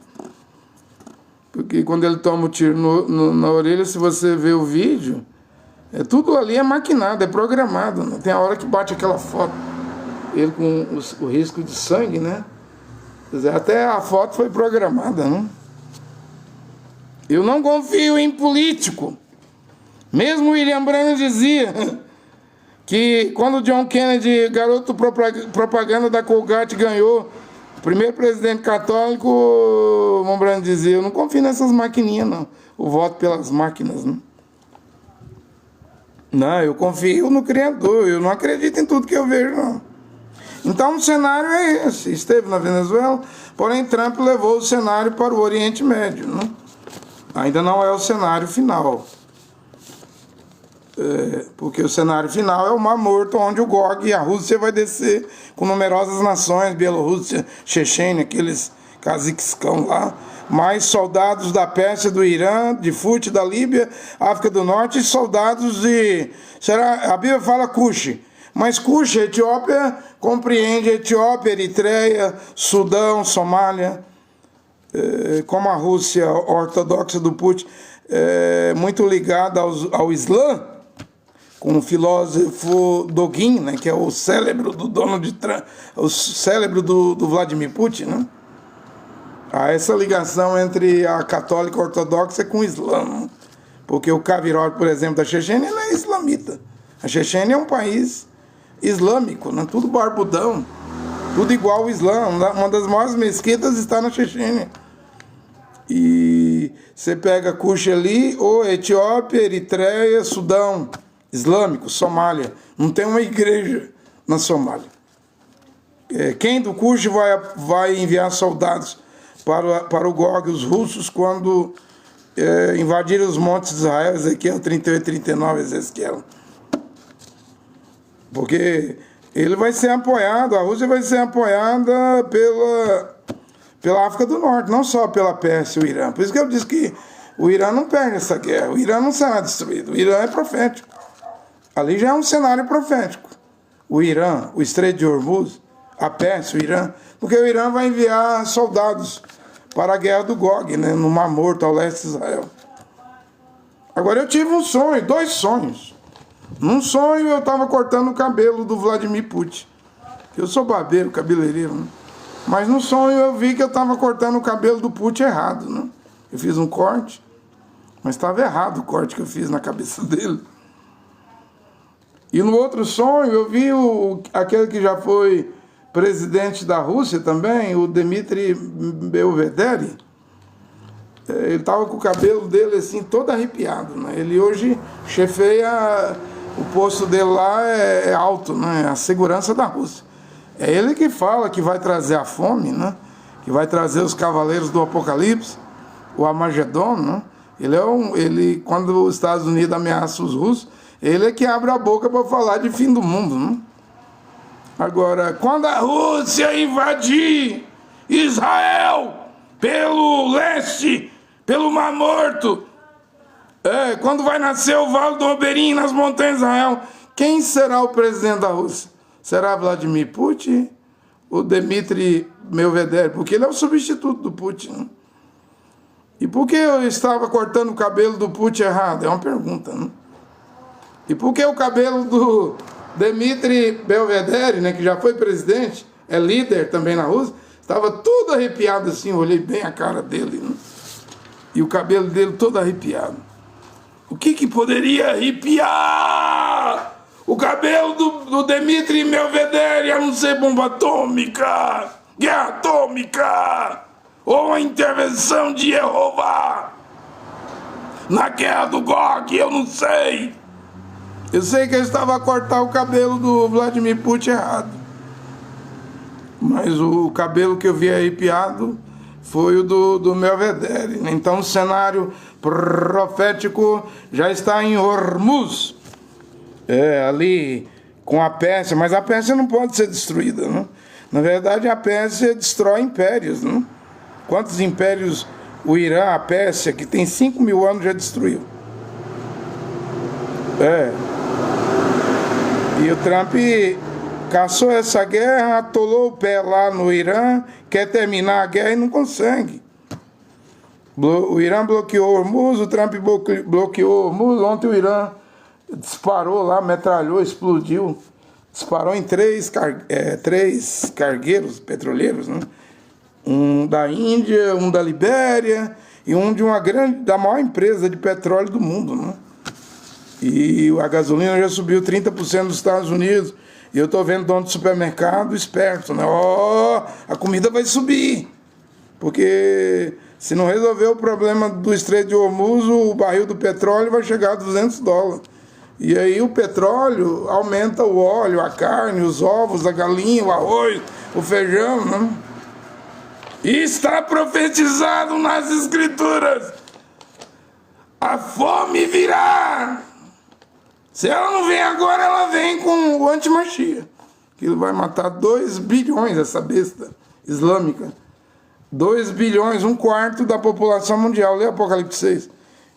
S1: Porque quando ele toma o tiro na orelha, se você ver o vídeo, tudo ali é maquinado, é programado, né? Tem a hora que bate aquela foto, ele com o risco de sangue, né? Quer dizer, até a foto foi programada, né? Eu não confio em político. Mesmo William Brandt dizia que quando John Kennedy, garoto propaganda da Colgate, ganhou, o primeiro presidente católico, o Brandt dizia, eu não confio nessas maquininhas, não. O voto pelas máquinas, né? Não, eu confio no Criador, eu não acredito em tudo que eu vejo, não. Então o cenário é esse. Esteve na Venezuela, porém Trump levou o cenário para o Oriente Médio, né? Ainda não é o cenário final. Porque o cenário final é o Mar Morto, onde o Gog e a Rússia vai descer com numerosas nações, Bielorrússia, Chechênia, aqueles caziquiscão lá, mais soldados da Pérsia, do Irã, de Fut, da Líbia, África do Norte, e soldados de... a Bíblia fala Cush, mas Cush, Etiópia, compreende Etiópia, Eritreia, Sudão, Somália, como a Rússia ortodoxa do Putin, muito ligada ao Islã, com o filósofo Dogin, né, que é o cérebro do Donald Trump, o cérebro do Vladimir Putin, né? Há essa ligação entre a católica ortodoxa com o Islã, né? Porque o Kavirov, por exemplo, da Chechênia, ele é islamita. A Chechênia é um país islâmico, né? Tudo barbudão, tudo igual ao Islã. Uma das maiores mesquitas está na Chechênia. E você pega Cuxa ali, ou Etiópia, Eritreia, Sudão, Islâmico, Somália. Não tem uma igreja na Somália. Quem do Cuxa vai enviar soldados para o Gog, os russos, quando invadiram os montes de Israel, Ezequiel 38, 39, Ezequiel. Porque ele vai ser apoiado, a Rússia vai ser apoiada pela África do Norte, não só pela Pérsia e o Irã. Por isso que eu disse que o Irã não perde essa guerra, o Irã não será destruído, o Irã é profético. Ali já é um cenário profético. O Irã, o Estreito de Hormuz, a Pérsia, o Irã, porque o Irã vai enviar soldados para a guerra do Gog, né, no Mar Morto, ao leste de Israel. Agora eu tive um sonho, 2 sonhos. Num sonho eu estava cortando o cabelo do Vladimir Putin. Eu sou barbeiro, cabeleireiro, né? Mas no sonho eu vi que eu estava cortando o cabelo do Putin errado, né? Eu fiz um corte, mas estava errado o corte que eu fiz na cabeça dele. E no outro sonho eu vi aquele que já foi presidente da Rússia também, o Dmitry Belvedere. Ele estava com o cabelo dele assim todo arrepiado, né? Ele hoje chefeia, o posto dele lá é alto, né? A segurança da Rússia. É ele que fala que vai trazer a fome, né? Que vai trazer os cavaleiros do Apocalipse, o Armagedon, né? Ele, quando os Estados Unidos ameaçam os russos, ele é que abre a boca para falar de fim do mundo, né? Agora, quando a Rússia invadir Israel pelo leste, pelo Mar Morto, quando vai nascer o Vale do Oberim nas montanhas de Israel, quem será o presidente da Rússia? Será Vladimir Putin ou Dmitry Medvedev? Porque ele é o substituto do Putin, né? E por que eu estava cortando o cabelo do Putin errado? É uma pergunta, né? E por que o cabelo do Dmitry Belvedere, né, que já foi presidente, é líder também na Rússia, estava todo arrepiado assim, eu olhei bem a cara dele, né? E o cabelo dele todo arrepiado. O que poderia arrepiar o cabelo do Dmitry Belvedere, a não ser bomba atômica, guerra atômica, ou a intervenção de Jeová na guerra do Gog? Eu não sei. Eu sei que ele estava a cortar o cabelo do Vladimir Putin errado. Mas o cabelo que eu vi arrepiado foi o do Belvedere. Então o cenário profético já está em Hormuz. Ali com a Pérsia. Mas a Pérsia não pode ser destruída, né? Na verdade, a Pérsia destrói impérios, né? Quantos impérios o Irã, a Pérsia, que tem 5.000 anos, já destruiu? E o Trump caçou essa guerra, atolou o pé lá no Irã, quer terminar a guerra e não consegue. O Irã bloqueou Hormuz, o Trump bloqueou Hormuz. Ontem o Irã disparou lá, metralhou, explodiu. Disparou em 3 cargueiros petroleiros, né? Um da Índia, um da Libéria e um de da maior empresa de petróleo do mundo, né? E a gasolina já subiu 30% nos Estados Unidos. E eu estou vendo dono de supermercado esperto, né? A comida vai subir. Porque se não resolver o problema do Estreito de Hormuz, o barril do petróleo vai chegar a $200. E aí o petróleo aumenta o óleo, a carne, os ovos, a galinha, o arroz, o feijão, né? E está profetizado nas Escrituras: a fome virá. Se ela não vem agora, ela vem com o antimachia, que vai matar 2 bilhões, essa besta islâmica. 2 bilhões, 1/4 da população mundial. Lê Apocalipse 6.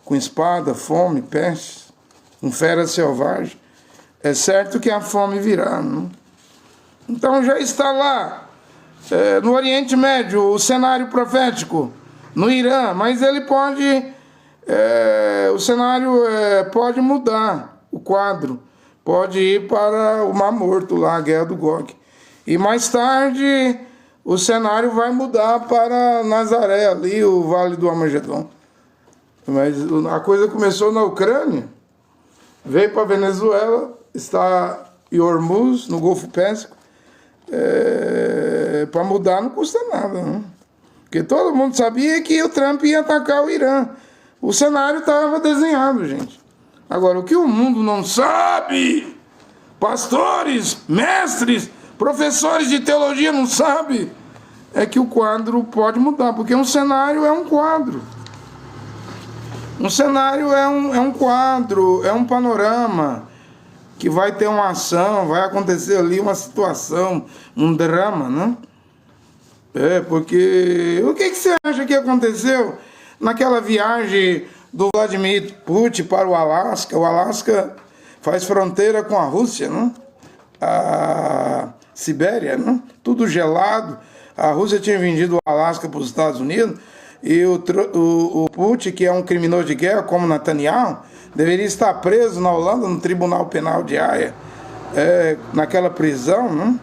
S1: Com espada, fome, peste, com fera selvagem. É certo que a fome virá, não? Então já está lá, no Oriente Médio, o cenário profético, no Irã, mas ele pode, o cenário pode mudar. O quadro pode ir para o Mar Morto, lá, a Guerra do Gog. E mais tarde o cenário vai mudar para Nazaré, ali, o Vale do Armagedon. Mas a coisa começou na Ucrânia, veio para a Venezuela, está em Hormuz, no Golfo Pérsico, para mudar não custa nada, né? Porque todo mundo sabia que o Trump ia atacar o Irã. O cenário estava desenhado, gente. Agora, o que o mundo não sabe, pastores, mestres, professores de teologia não sabem, é que o quadro pode mudar, porque um cenário é um quadro. Um cenário é um quadro, é um panorama, que vai ter uma ação, vai acontecer ali uma situação, um drama, né? Porque o que você acha que aconteceu naquela viagem do Vladimir Putin para o Alasca? O Alasca faz fronteira com a Rússia, né? A Sibéria, né? Tudo gelado. A Rússia tinha vendido o Alasca para os Estados Unidos e o Putin, que é um criminoso de guerra, como Netanyahu, deveria estar preso na Holanda, no Tribunal Penal de Haia, naquela prisão, né?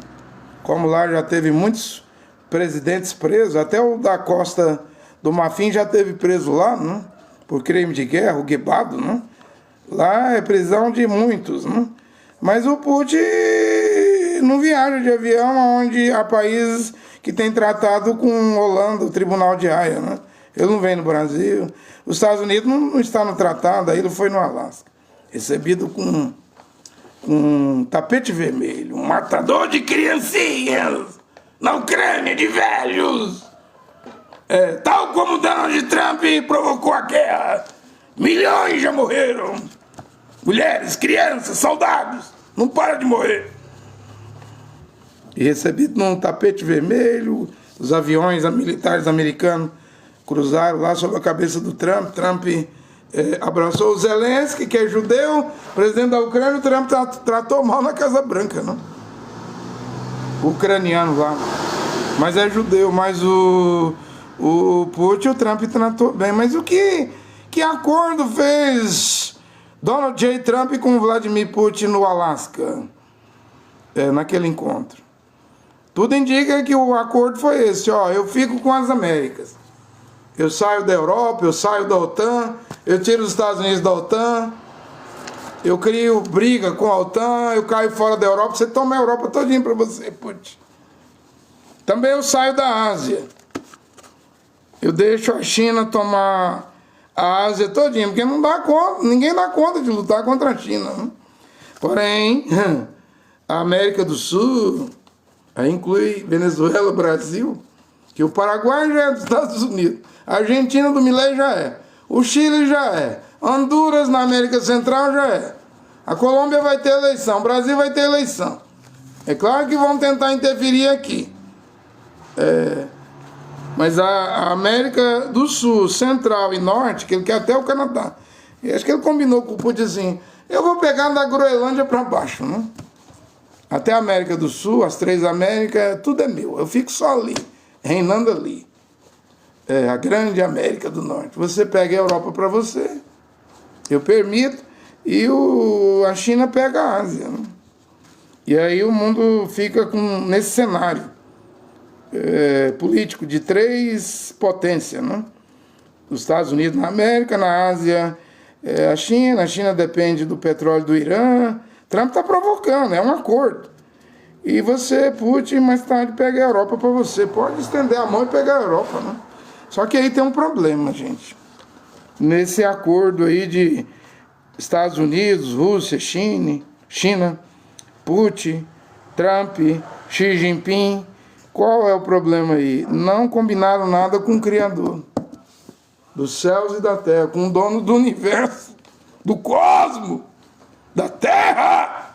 S1: Como lá já teve muitos presidentes presos, até o da Costa do Marfim já teve preso lá, né? Por crime de guerra, o Guebado, né? Lá é prisão de muitos, né? Mas o Putin não viaja de avião onde há países que têm tratado com Holanda, o Tribunal de Haia, né? Ele não vem no Brasil. Os Estados Unidos não está no tratado, aí ele foi no Alasca. Recebido com um tapete vermelho, um matador de criancinhas na Ucrânia de velhos. Tal como Donald Trump provocou a guerra. Milhões já morreram. Mulheres, crianças, soldados. Não para de morrer. E recebido num tapete vermelho, os aviões militares americanos cruzaram lá sobre a cabeça do Trump. Trump abraçou o Zelensky, que é judeu, presidente da Ucrânia. O Trump tratou mal na Casa Branca, não? O ucraniano lá. Mas é judeu, mas o Putin, o Trump tratou bem. Mas o que acordo fez Donald J. Trump com Vladimir Putin no Alasca? Naquele encontro. Tudo indica que o acordo foi esse, eu fico com as Américas. Eu saio da Europa, eu saio da OTAN, eu tiro os Estados Unidos da OTAN, eu crio briga com a OTAN, eu caio fora da Europa, você toma a Europa todinha para você, Putin. Também eu saio da Ásia. Eu deixo a China tomar a Ásia todinha, porque não dá conta, ninguém dá conta de lutar contra a China, né? Porém, a América do Sul, aí inclui Venezuela, Brasil, que o Paraguai já é dos Estados Unidos, a Argentina do Milei já é, o Chile já é, Honduras na América Central já é, a Colômbia vai ter eleição, o Brasil vai ter eleição. É claro que vão tentar interferir aqui. Mas a América do Sul, Central e Norte, que ele quer até o Canadá, e acho que ele combinou com o Putin assim, eu vou pegar da Groenlândia para baixo, né? Até a América do Sul, as 3 Américas, tudo é meu. Eu fico só ali, reinando ali. A grande América do Norte. Você pega a Europa para você, eu permito, e a China pega a Ásia, né? E aí o mundo fica nesse cenário político de 3 potências, né? Os Estados Unidos na América, na Ásia, a China depende do petróleo do Irã. Trump está provocando, é um acordo. E você, Putin, mais tarde pega a Europa para você. Pode estender a mão e pegar a Europa, né? Só que aí tem um problema, gente. Nesse acordo aí de Estados Unidos, Rússia, China, Putin, Trump, Xi Jinping, qual é o problema aí? Não combinaram nada com o Criador dos céus e da terra, com o dono do universo, do cosmos, da terra.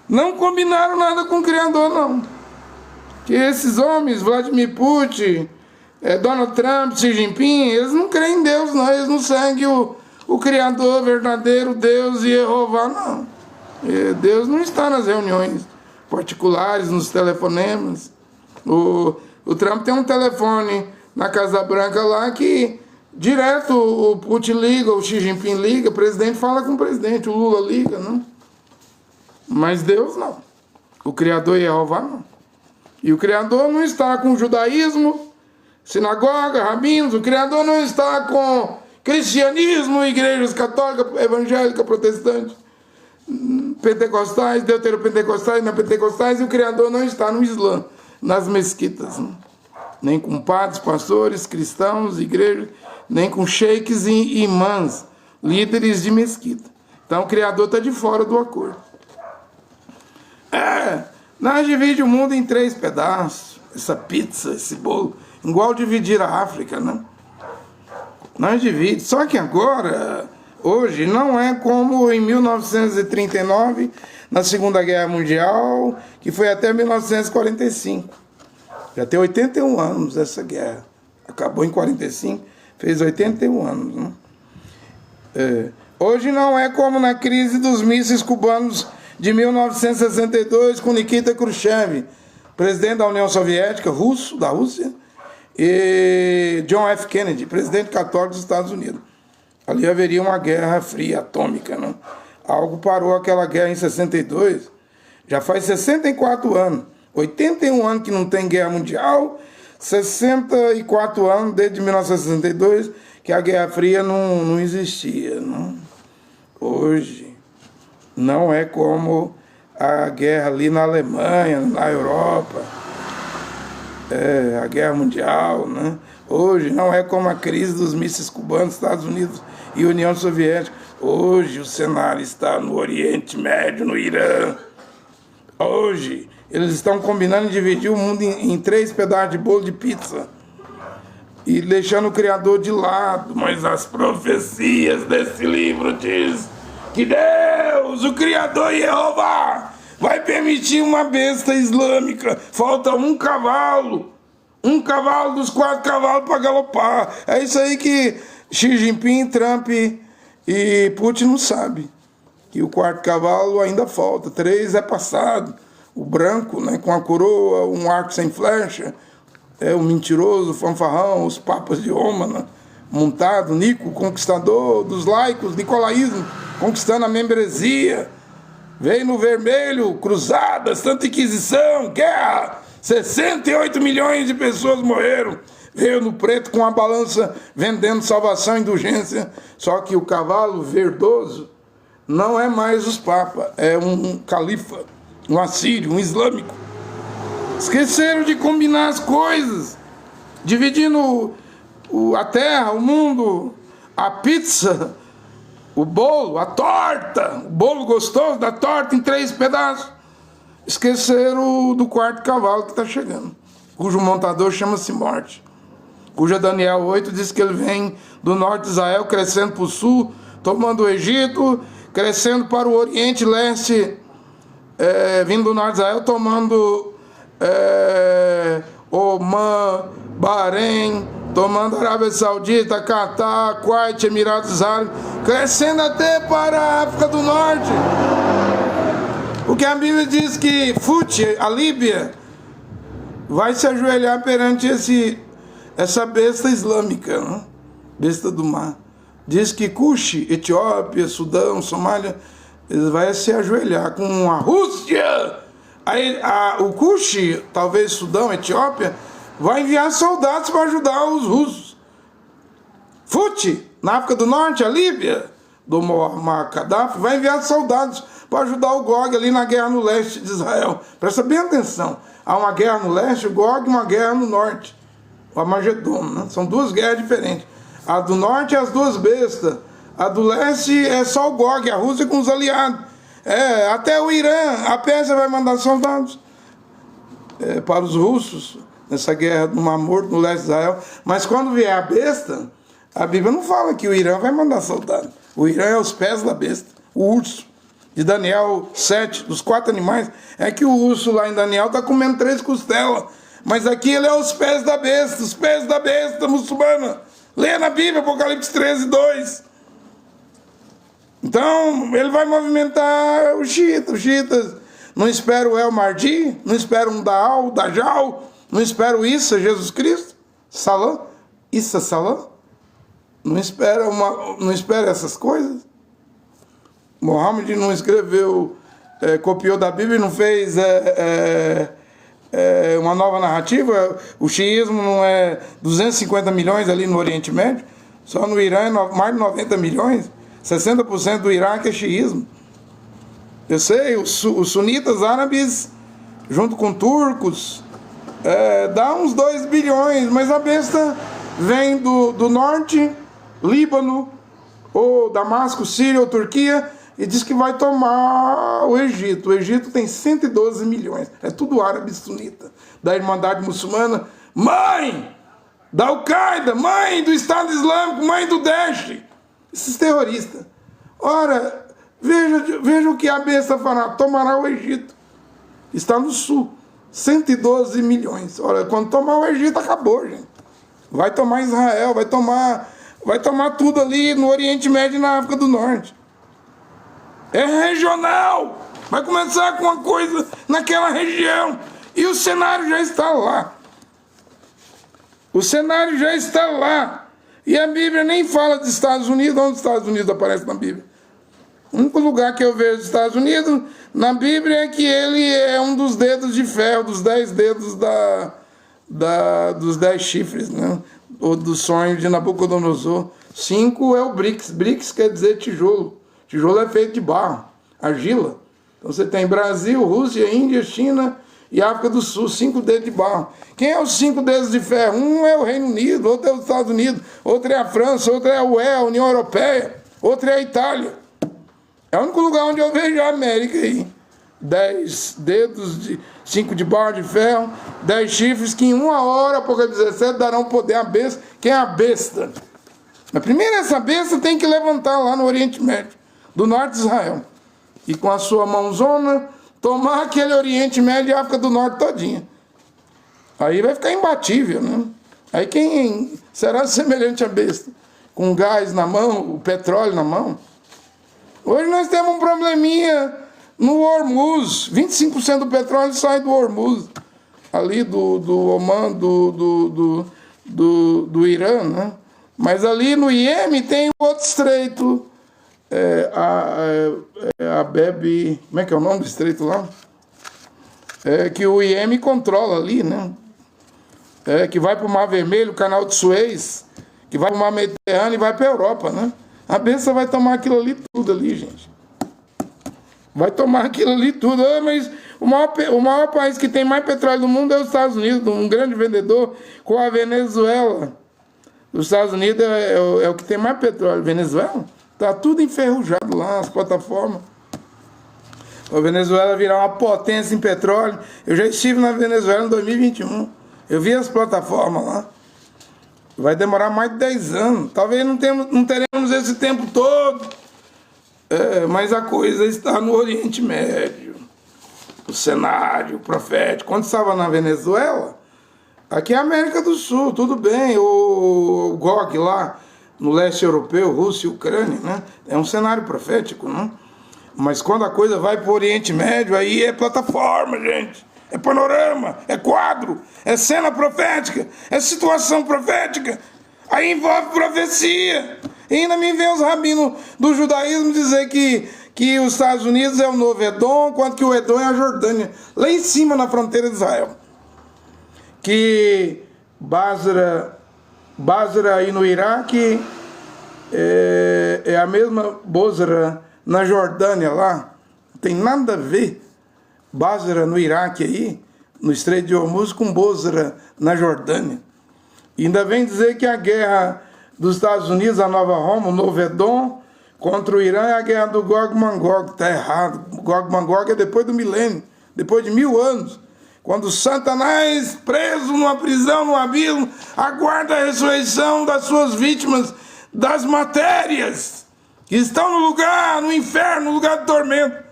S1: Não combinaram nada com o Criador, não. Que esses homens, Vladimir Putin, Donald Trump, Xi Jinping, eles não creem em Deus, não. Eles não seguem o Criador verdadeiro, Deus e Jeová, não. Deus não está nas reuniões particulares, nos telefonemas. O Trump tem um telefone na Casa Branca lá que direto o Putin liga, o Xi Jinping liga, o presidente fala com o presidente, o Lula liga, não? Mas Deus não. O Criador Jeová não. E o Criador não está com o judaísmo, sinagoga, rabinos, o Criador não está com cristianismo, igrejas católicas, evangélicas, protestantes. pentecostais, deuteropentecostais, não pentecostais, e o Criador não está no Islã, nas mesquitas, né? Nem com padres, pastores, cristãos, igrejas, nem com sheiks e imãs, líderes de mesquita. Então o Criador está de fora do acordo. Nós dividimos o mundo em 3 pedaços, essa pizza, esse bolo, igual dividir a África, né? Nós dividimos, só que agora, hoje, não é como em 1939, na Segunda Guerra Mundial, que foi até 1945. Já tem 81 anos essa guerra. Acabou em 45, fez 81 anos, né? Hoje não é como na crise dos mísseis cubanos de 1962, com Nikita Khrushchev, presidente da União Soviética, da Rússia, e John F. Kennedy, presidente católico dos Estados Unidos. Ali haveria uma guerra fria, atômica, né? Algo parou aquela guerra em 62, já faz 64 anos, 81 anos que não tem guerra mundial, 64 anos desde 1962 que a Guerra Fria não existia, não? Hoje não é como a guerra ali na Alemanha, na Europa, a guerra mundial, né? Hoje não é como a crise dos mísseis cubanos, Estados Unidos e União Soviética. Hoje o cenário está no Oriente Médio, no Irã. Hoje eles estão combinando em dividir o mundo em 3 pedaços de bolo de pizza e deixando o Criador de lado. Mas as profecias desse livro diz que Deus, o Criador Jeová, vai permitir uma besta islâmica. Falta um cavalo dos 4 cavalos para galopar. É isso aí que Xi Jinping, Trump e Putin não sabem. Que o 4º cavalo ainda falta. 3 é passado. O branco, né, com a coroa, um arco sem flecha, o mentiroso, o fanfarrão, os papas de Roma, né, montado, Nico, conquistador dos laicos, nicolaísmo, conquistando a membresia. Veio no vermelho, cruzada, Santa Inquisição, guerra, 68 milhões de pessoas morreram. Veio no preto com a balança vendendo salvação e indulgência. Só que o cavalo verdoso não é mais os papas, é um califa, um assírio, um islâmico. Esqueceram de combinar as coisas, dividindo a terra, o mundo, a pizza, o bolo, a torta, o bolo gostoso da torta em 3 pedaços. Esqueceram do 4º cavalo que está chegando, cujo montador chama-se Morte, cuja Daniel 8 diz que ele vem do norte de Israel, crescendo para o sul, tomando o Egito, crescendo para o Oriente Leste, vindo do norte de Israel, tomando Omã, Bahrein, tomando Arábia Saudita, Catar, Kuwait, Emirados Árabes, crescendo até para a África do Norte. Porque a Bíblia diz que Fut, a Líbia, vai se ajoelhar perante essa besta islâmica, né? Besta do mar. Diz que Cuxi, Etiópia, Sudão, Somália, eles vão se ajoelhar com a Rússia. Aí o Cuxi, talvez Sudão, Etiópia, vai enviar soldados para ajudar os russos. Fut, na África do Norte, a Líbia, do Muammar Gaddafi, vai enviar soldados para ajudar o Gog ali na guerra no leste de Israel. Presta bem atenção. Há uma guerra no leste, o Gog, e uma guerra no norte, o Armagedon, né? São 2 guerras diferentes. A do norte é as 2 bestas. A do leste é só o Gog, a Rússia com os aliados. Até o Irã, a Pérsia vai mandar soldados para os russos, nessa guerra do Mar Morto, no leste de Israel. Mas quando vier a besta, a Bíblia não fala que o Irã vai mandar soldados. O Irã é os pés da besta, o urso. De Daniel 7, dos 4 animais, é que o urso lá em Daniel está comendo 3 costelas. Mas aqui ele é os pés da besta muçulmana. Leia na Bíblia, Apocalipse 13, 2. Então, ele vai movimentar os xiitas. Os xiitas não esperam o El Mahdi, não esperam um Daal, Dajjal, não esperam Issa, Jesus Cristo, Salã, Issa Salã. Não espera essas coisas. Mohammed não escreveu, copiou da Bíblia e não fez uma nova narrativa. O xiismo não é 250 milhões ali no Oriente Médio, só no Irã é mais de 90 milhões, 60% do Iraque é xiismo. Eu sei, os sunitas árabes, junto com turcos, dá uns 2 bilhões, mas a besta vem do norte, Líbano, ou Damasco, Síria ou Turquia, e diz que vai tomar o Egito. O Egito tem 112 milhões. É tudo árabe sunita. Da Irmandade Muçulmana. Mãe da Al-Qaeda, mãe do Estado Islâmico, mãe do Daesh. Esses terroristas. Ora, veja o que a besta fará. Tomará o Egito. Está no sul. 112 milhões. Ora, quando tomar o Egito, acabou, gente. Vai tomar Israel, vai tomar tudo ali no Oriente Médio e na África do Norte. É regional. Vai começar com uma coisa naquela região. E o cenário já está lá. O cenário já está lá. E a Bíblia nem fala dos Estados Unidos. Onde os Estados Unidos aparece na Bíblia? O único lugar que eu vejo dos Estados Unidos na Bíblia é que ele é um dos dedos de ferro, dos 10 dedos dos 10 chifres, né? Ou do sonho de Nabucodonosor. 5 é o BRICS. BRICS quer dizer tijolo. Tijolo é feito de barro, argila. Então você tem Brasil, Rússia, Índia, China e África do Sul, 5 dedos de barro. Quem é os 5 dedos de ferro? Um é o Reino Unido, outro é os Estados Unidos, outro é a França, outro é a UE, a União Europeia, outro é a Itália. É o único lugar onde eu vejo a América aí. 10 dedos, 5 de barro de ferro, 10 chifres, que em 1 hora, Apocalipse 17, darão poder à besta. Quem é a besta? Mas primeiro essa besta tem que levantar lá no Oriente Médio, do norte de Israel. E com a sua mãozona, tomar aquele Oriente Médio e África do Norte todinha. Aí vai ficar imbatível, né? Aí quem será semelhante à besta? Com gás na mão, o petróleo na mão. Hoje nós temos um probleminha no Hormuz. 25% do petróleo sai do Hormuz. Ali do Oman, do Irã, né? Mas ali no Iêmen tem outro estreito. A Bebe, como é que é o nome do estreito lá? Que o Iêmen controla ali, né? Que vai para o Mar Vermelho, o Canal de Suez, que vai para o Mar Mediterrâneo e vai para a Europa, né? A besta vai tomar aquilo ali tudo ali, gente. Vai tomar aquilo ali tudo. Mas o maior país que tem mais petróleo do mundo é os Estados Unidos, um grande vendedor, com a Venezuela. Os Estados Unidos é o que tem mais petróleo. Venezuela? Está tudo enferrujado lá, as plataformas. A Venezuela virar uma potência em petróleo. Eu já estive na Venezuela em 2021. Eu vi as plataformas lá. Vai demorar mais de 10 anos. Talvez não teremos esse tempo todo. Mas a coisa está no Oriente Médio. O cenário profético. Quando estava na Venezuela, aqui é a América do Sul, tudo bem. O GOG lá, no leste europeu, Rússia e Ucrânia, né? É um cenário profético, né? Mas quando a coisa vai para o Oriente Médio, aí é plataforma, gente. É panorama, é quadro, é cena profética, é situação profética. Aí envolve profecia. E ainda me vem os rabinos do judaísmo dizer que os Estados Unidos é o novo Edom, enquanto que o Edom é a Jordânia, lá em cima na fronteira de Israel. Que Basra aí no Iraque é a mesma Bosra na Jordânia lá. Não tem nada a ver. Basra no Iraque aí, no Estreito de Hormuz, com Bosra na Jordânia. E ainda vem dizer que a guerra dos Estados Unidos, a Nova Roma, o Novo Edom, contra o Irã é a guerra do Gog-Magog. Está errado. Gog-Magog é depois do milênio, depois de 1000 anos. Quando Satanás, preso numa prisão, num abismo, aguarda a ressurreição das suas vítimas, das matérias, que estão no lugar, no inferno, no lugar do tormento.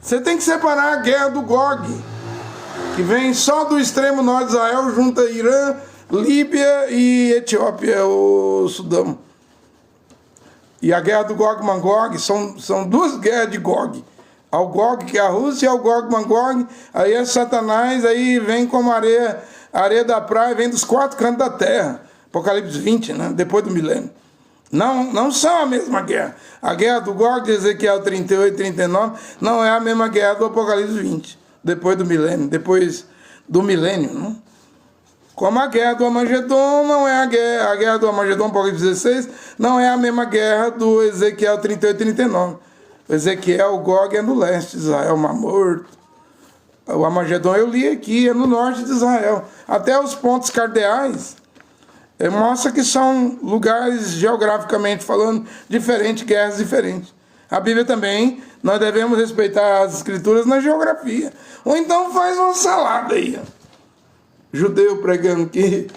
S1: Você tem que separar a guerra do Gog, que vem só do extremo norte de Israel, junto a Irã, Líbia e Etiópia, o Sudão. E a guerra do Gog-Magog são 2 guerras de Gog. Ao Gog, que é a Rússia, e ao Gog-Magog, aí é Satanás, aí vem como areia da praia, vem dos 4 cantos da terra. Apocalipse 20, né? Depois do milênio. Não são a mesma guerra. A guerra do Gog de Ezequiel 38 e 39 não é a mesma guerra do Apocalipse 20, depois do milênio, né? Como a guerra do Armagedon não é a guerra do Armagedon, Apocalipse 16, não é a mesma guerra do Ezequiel 38 e 39. Ezequiel, o Gog é no leste de Israel, o Mar Morto. O Armagedon eu li aqui, é no norte de Israel. Até os pontos cardeais mostra que são lugares, geograficamente falando, diferentes, guerras diferentes. A Bíblia também, nós devemos respeitar as escrituras na geografia. Ou então faz uma salada aí. Judeu pregando que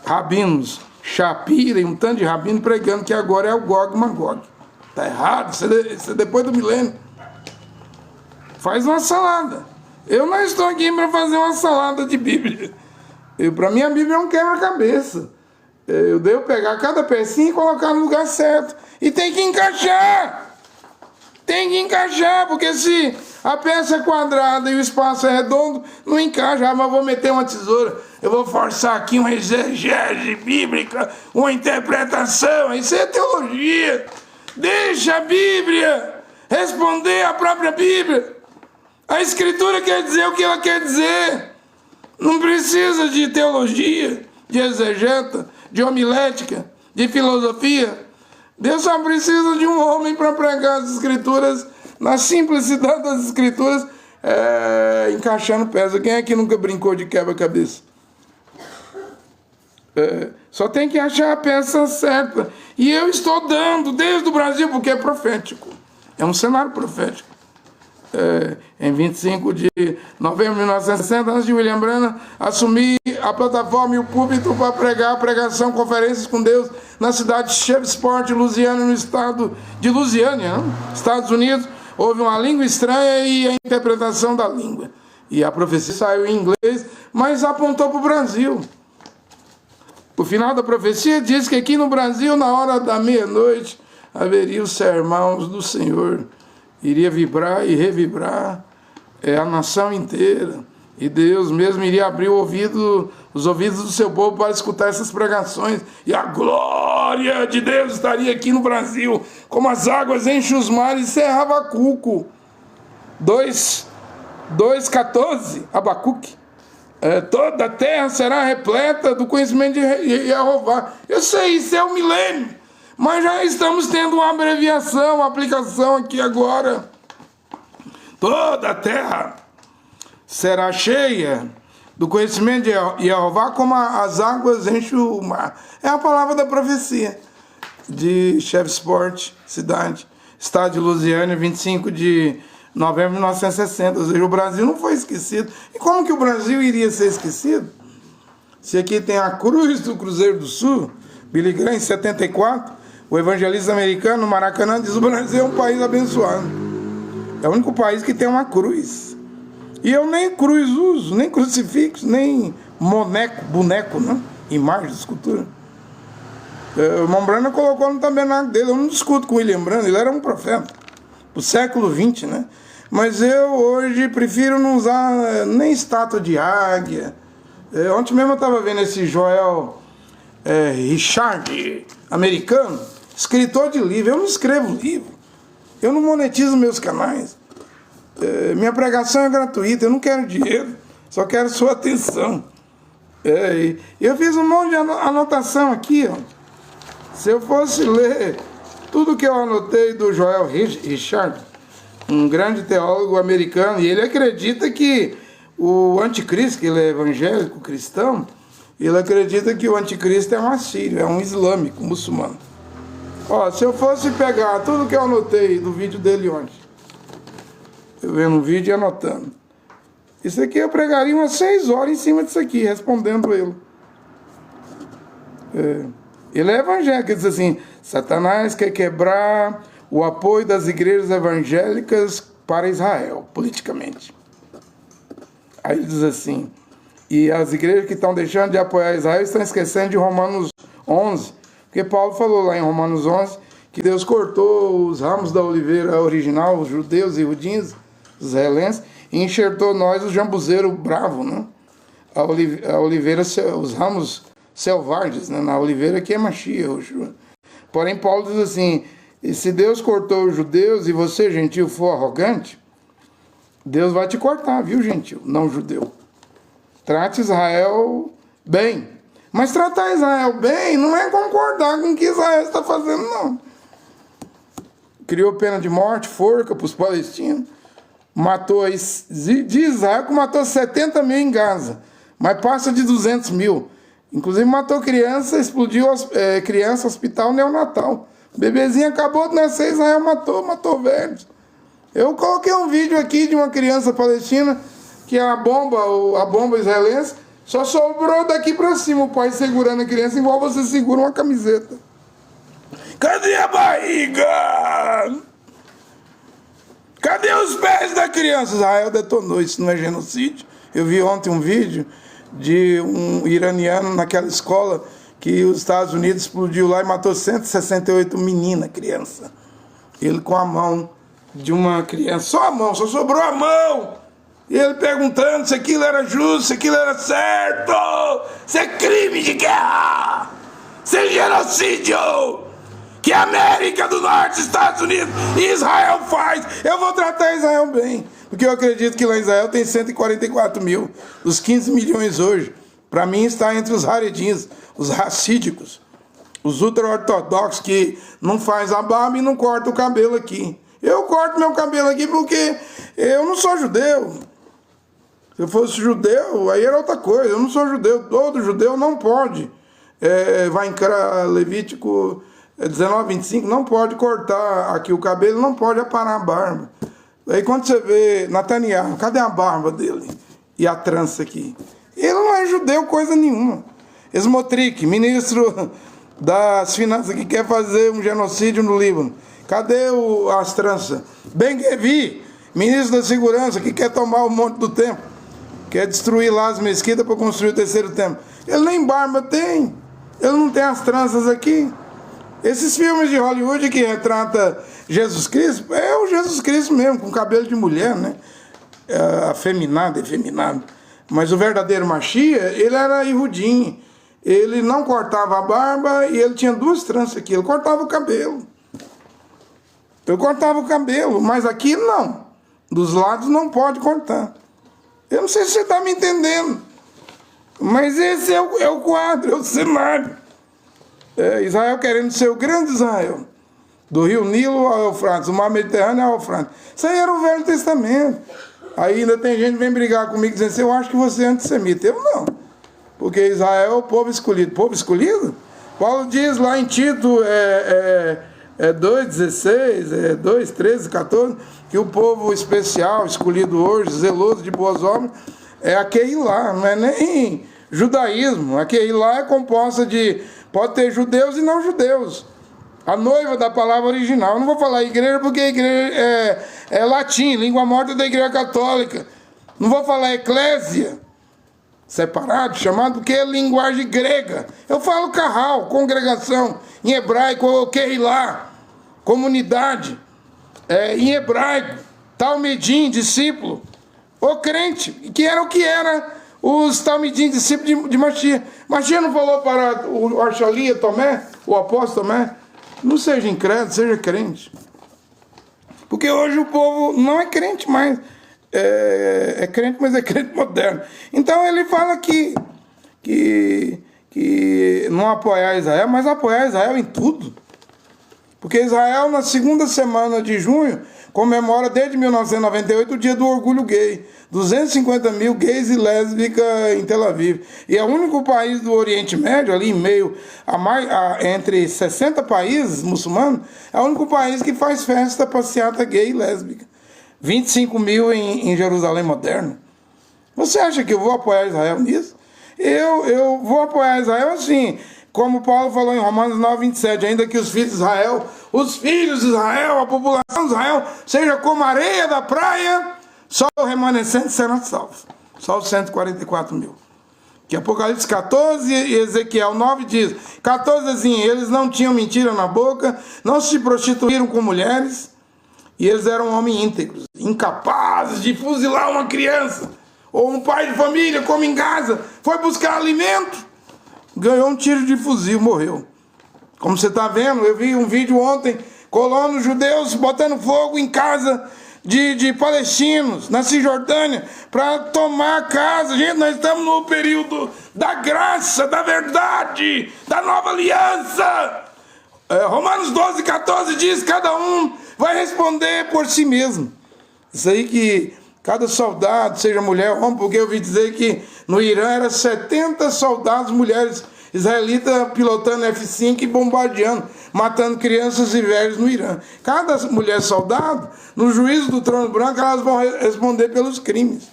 S1: rabinos, Shapira e um tanto de rabino pregando que agora é o Gog e Magog. Está errado, isso é depois do milênio. Faz uma salada. Eu não estou aqui para fazer uma salada de Bíblia. Para mim a Bíblia é um quebra-cabeça. Eu devo pegar cada pecinha e colocar no lugar certo. E tem que encaixar. Tem que encaixar, porque se a peça é quadrada e o espaço é redondo, não encaixa. Ah, mas eu vou meter uma tesoura, eu vou forçar aqui uma exegese bíblica, uma interpretação. Isso é teologia. Deixa a Bíblia responder a própria Bíblia. A Escritura quer dizer o que ela quer dizer. Não precisa de teologia, de exegeta, de homilética, de filosofia. Deus só precisa de um homem para pregar as Escrituras, na simplicidade das Escrituras, encaixando peça. Quem é que nunca brincou de quebra-cabeça? Só tem que achar a peça certa. E eu estou dando desde o Brasil, porque é profético. É um cenário profético. Em 25 de novembro de 1960, antes de William Branham assumir a plataforma e o púlpito para pregar a pregação, conferências com Deus na cidade de Shreveport, Louisiana, no estado de Louisiana, Estados Unidos, houve uma língua estranha e a interpretação da língua. E a profecia saiu em inglês, mas apontou para o Brasil. O final da profecia diz que aqui no Brasil, na hora da meia-noite, haveria os sermões do Senhor. Iria vibrar e revibrar a nação inteira. E Deus mesmo iria abrir os ouvidos do seu povo para escutar essas pregações. E a glória de Deus estaria aqui no Brasil, como as águas enchem os mares. Isso é Abacuco 2:14, Abacuque. Toda a terra será repleta do conhecimento de Jeová. Eu sei, isso é o milênio. Mas já estamos tendo uma abreviação, uma aplicação aqui agora. Toda a terra será cheia do conhecimento de Jeová, como as águas enchem o mar. É a palavra da profecia de Shreveport, estado de Louisiana, 25 de novembro de 1960. Ou seja, o Brasil não foi esquecido. E como que o Brasil iria ser esquecido? Se aqui tem a cruz do Cruzeiro do Sul, Billy Graham, em 74, o evangelista americano, Maracanã, diz: o Brasil é um país abençoado. É o único país que tem uma cruz. E eu nem cruz uso, nem crucifixo, nem boneco, né? Imagem de escultura. O irmão Branham colocou no tabernáculo dele. Eu não discuto com o William Branham, ele era um profeta do século XX, né? Mas eu hoje prefiro não usar nem estátua de águia. Ontem mesmo eu estava vendo esse Joel Richard, americano, escritor de livro. Eu não escrevo livro, eu não monetizo meus canais. Minha pregação é gratuita, eu não quero dinheiro, só quero sua atenção. Eu fiz um monte de anotação aqui, ó. Se eu fosse ler tudo que eu anotei do Joel Richard, um grande teólogo americano, e ele acredita que o anticristo, que ele é evangélico cristão, ele acredita que o anticristo é um assírio, é um islâmico, muçulmano. Ó, se eu fosse pegar tudo que eu anotei do vídeo dele ontem, eu vendo um vídeo e anotando, isso aqui eu pregaria umas 6 horas em cima disso aqui, respondendo ele. Ele é evangélico, ele diz assim: Satanás quer quebrar o apoio das igrejas evangélicas para Israel, politicamente. Aí ele diz assim: e as igrejas que estão deixando de apoiar Israel estão esquecendo de Romanos 11, porque Paulo falou lá em Romanos 11 que Deus cortou os ramos da oliveira original, os judeus e judinhos, os israelenses, e enxertou nós o jambuzeiro bravo, né? A oliveira, os ramos selvagens, né? Na oliveira que é Mashiach. Porém, Paulo diz assim: e se Deus cortou os judeus e você, gentil, for arrogante, Deus vai te cortar, viu, gentil, não judeu. Trate Israel bem. Mas tratar Israel bem não é concordar com o que Israel está fazendo, não. criou pena de morte, forca para os palestinos, matou aí, de Israel que matou 70 mil em Gaza, mas passa de 200 mil. Inclusive matou criança, explodiu criança, hospital neonatal. O bebezinho acabou de nascer, Israel matou velhos. Eu coloquei um vídeo aqui de uma criança palestina que a bomba israelense só sobrou daqui pra cima, o pai segurando a criança igual você segura uma camiseta. Cadê a barriga? Cadê os pés da criança? Israel detonou, isso não é genocídio. Eu vi ontem um vídeo de um iraniano naquela escola que os Estados Unidos explodiu lá e matou 168 meninas, criança. Ele com a mão de uma criança, só a mão, só sobrou a mão. E ele perguntando se aquilo era justo, se aquilo era certo. Isso é crime de guerra. Isso é genocídio. Que a América do Norte, Estados Unidos e Israel faz. Eu vou tratar Israel bem. Porque eu acredito que lá em Israel tem 144 mil, dos 15 milhões hoje. Para mim está entre os haredins, os racídicos, os ultra-ortodoxos que não faz a barba e não corta o cabelo aqui. Eu corto meu cabelo aqui porque eu não sou judeu. Se eu fosse judeu, aí era outra coisa. Eu não sou judeu. Todo judeu não pode. Vai em Levítico 19:25, não pode cortar aqui o cabelo, não pode aparar a barba. Aí quando você vê Netanyahu, cadê a barba dele? E a trança aqui? Ele não é judeu coisa nenhuma. Smotrich, ministro das finanças, que quer fazer um genocídio no Líbano. Cadê as tranças? Ben-Gvir, ministro da segurança, que quer tomar o monte do templo. Quer destruir lá as mesquitas para construir o terceiro templo. Ele nem barba tem. Ele não tem as tranças aqui. Esses filmes de Hollywood que retrata Jesus Cristo, é o Jesus Cristo mesmo, com cabelo de mulher, né? Afeminado, efeminado. Mas o verdadeiro Mashiach, ele era Ihudim. Ele não cortava a barba e ele tinha duas tranças aqui. Ele cortava o cabelo. Eu cortava o cabelo, mas aqui não. Dos lados não pode cortar. Eu não sei se você está me entendendo. Mas esse é o quadro, é o cenário. Israel querendo ser o grande Israel. Do rio Nilo ao Eufrates, o mar Mediterrâneo ao Eufrates. Isso aí era o Velho Testamento. Aí ainda tem gente que vem brigar comigo dizendo assim, eu acho que você é antissemita. Eu não. Porque Israel é o povo escolhido. Povo escolhido? Paulo diz lá em Tito 2,16, 2,13, 14, que o povo especial, escolhido hoje, zeloso de boas obras, é a Keilah, não é nem judaísmo. A Keilah é composta de, pode ter judeus e não judeus. A noiva da palavra original. Eu não vou falar igreja porque a igreja é latim, língua morta da igreja católica. Não vou falar eclésia, separado, chamado, porque é linguagem grega. Eu falo carral, congregação, em hebraico, Keilah, comunidade, em hebraico, talmidim, discípulo, o crente, que era o que era os talmidim, discípulos de Mashiach. Mashiach não falou para o Archalia Tomé, o apóstolo Tomé, não seja incrédulo, seja crente. Porque hoje o povo não é crente mais. É crente, mas é crente moderno. Então ele fala que não apoiar Israel, mas apoiar Israel em tudo. Porque Israel, na segunda semana de junho, comemora desde 1998 o dia do orgulho gay. 250 mil gays e lésbicas em Tel Aviv. E é o único país do Oriente Médio, ali em meio entre 60 países muçulmanos, é o único país que faz festa passeata gay e lésbica. 25 mil em Jerusalém moderno. Você acha que eu vou apoiar Israel nisso? Eu vou apoiar Israel assim, como Paulo falou em Romanos 9:27, ainda que os filhos de Israel, a população de Israel, seja como a areia da praia, só o remanescente será salvo. Só os 144 mil. Que Apocalipse 14 e Ezequiel 9 diz, 14 assim, eles não tinham mentira na boca, não se prostituíram com mulheres, e eles eram homens íntegros, incapazes de fuzilar uma criança, ou um pai de família, como em Gaza, foi buscar alimento, ganhou um tiro de fuzil, morreu. Como você está vendo, eu vi um vídeo ontem, colonos judeus botando fogo em casa de palestinos, na Cisjordânia, para tomar a casa. Gente, nós estamos no período da graça, da verdade, da nova aliança. Romanos 12:14 diz, cada um vai responder por si mesmo. Isso aí que cada soldado, seja mulher ou homem, porque eu ouvi dizer que no Irã eram 70 soldados mulheres israelitas pilotando F-5 e bombardeando, matando crianças e velhos no Irã. Cada mulher soldado, no juízo do trono branco, elas vão responder pelos crimes.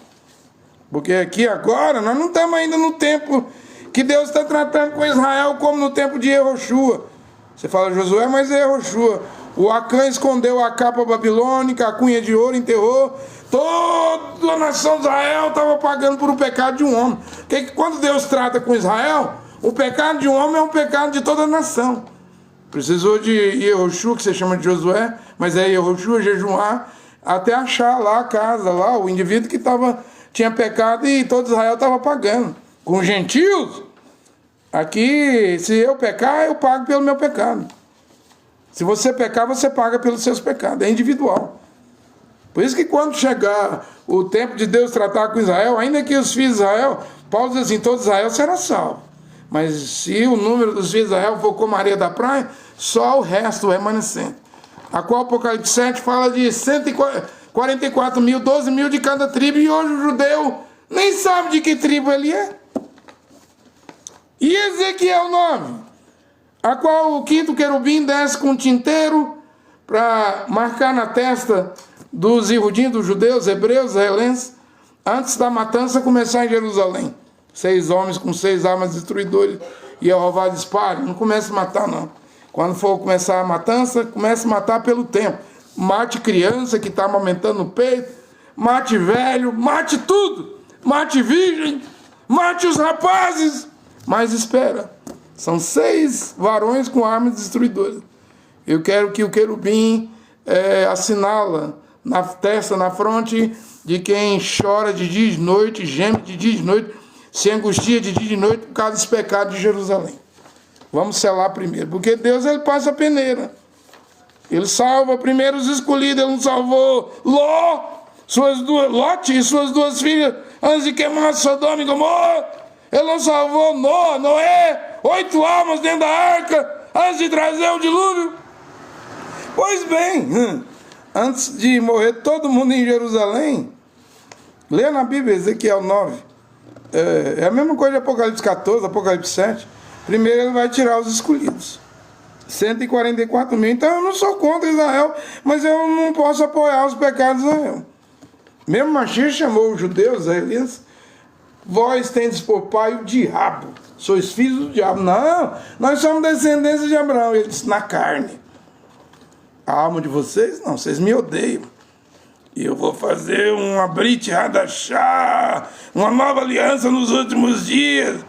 S1: Porque aqui agora, nós não estamos ainda no tempo que Deus está tratando com Israel como no tempo de Yehoshua. Você fala Josué, mas é Yehoshua. O Acã escondeu a capa babilônica, a cunha de ouro enterrou. Toda a nação de Israel estava pagando por o pecado de um homem. Porque quando Deus trata com Israel, o pecado de um homem é um pecado de toda a nação. Precisou de Yehoshua, que você chama de Josué, mas é Yehoshua jejuar, até achar lá a casa, lá o indivíduo que tinha pecado e todo Israel estava pagando. Com os gentios, aqui, se eu pecar, eu pago pelo meu pecado. Se você pecar, você paga pelos seus pecados. É individual. Por isso que quando chegar o tempo de Deus tratar com Israel, ainda que os filhos de Israel, Paulo diz assim, todo Israel será salvo. Mas se o número dos filhos de Israel for como a areia da praia, só o resto, o remanescente. A qual Apocalipse 7 fala de 144 mil, 12 mil de cada tribo, e hoje o judeu nem sabe de que tribo ele é. E Ezequiel 9, a qual o quinto querubim desce com um tinteiro para marcar na testa dos irudim, dos judeus, hebreus, israelenses, antes da matança começar em Jerusalém. 6 homens com 6 armas destruidoras e Jeová dispara. Não comece a matar, não. Quando for começar a matança, comece a matar pelo tempo. Mate criança que está amamentando no peito, mate velho, mate tudo. Mate virgem, mate os rapazes. Mas espera, são 6 varões com armas destruidoras. Eu quero que o querubim assinala na testa, na fronte de quem chora de dia e de noite, geme de dia e de noite, se angustia de dia e de noite por causa dos pecados de Jerusalém. Vamos selar primeiro, porque Deus ele passa a peneira. Ele salva primeiro os escolhidos, ele não salvou Lote e suas 2 filhas antes de queimar Sodoma e Gomorra. Ele não salvou Noé, 8 almas dentro da arca, antes de trazer o dilúvio. Pois bem, antes de morrer todo mundo em Jerusalém, lê na Bíblia Ezequiel 9. É a mesma coisa de Apocalipse 14, Apocalipse 7. Primeiro ele vai tirar os escolhidos. 144 mil. Então eu não sou contra Israel, mas eu não posso apoiar os pecados de Israel. Mesmo Machir chamou os judeus, israelitas, vós tendes por pai o diabo, sois filhos do diabo. Não, nós somos descendentes de Abraão. Ele disse, na carne. A alma de vocês, não, vocês me odeiam. E eu vou fazer uma Brit Hadashah, uma nova aliança nos últimos dias.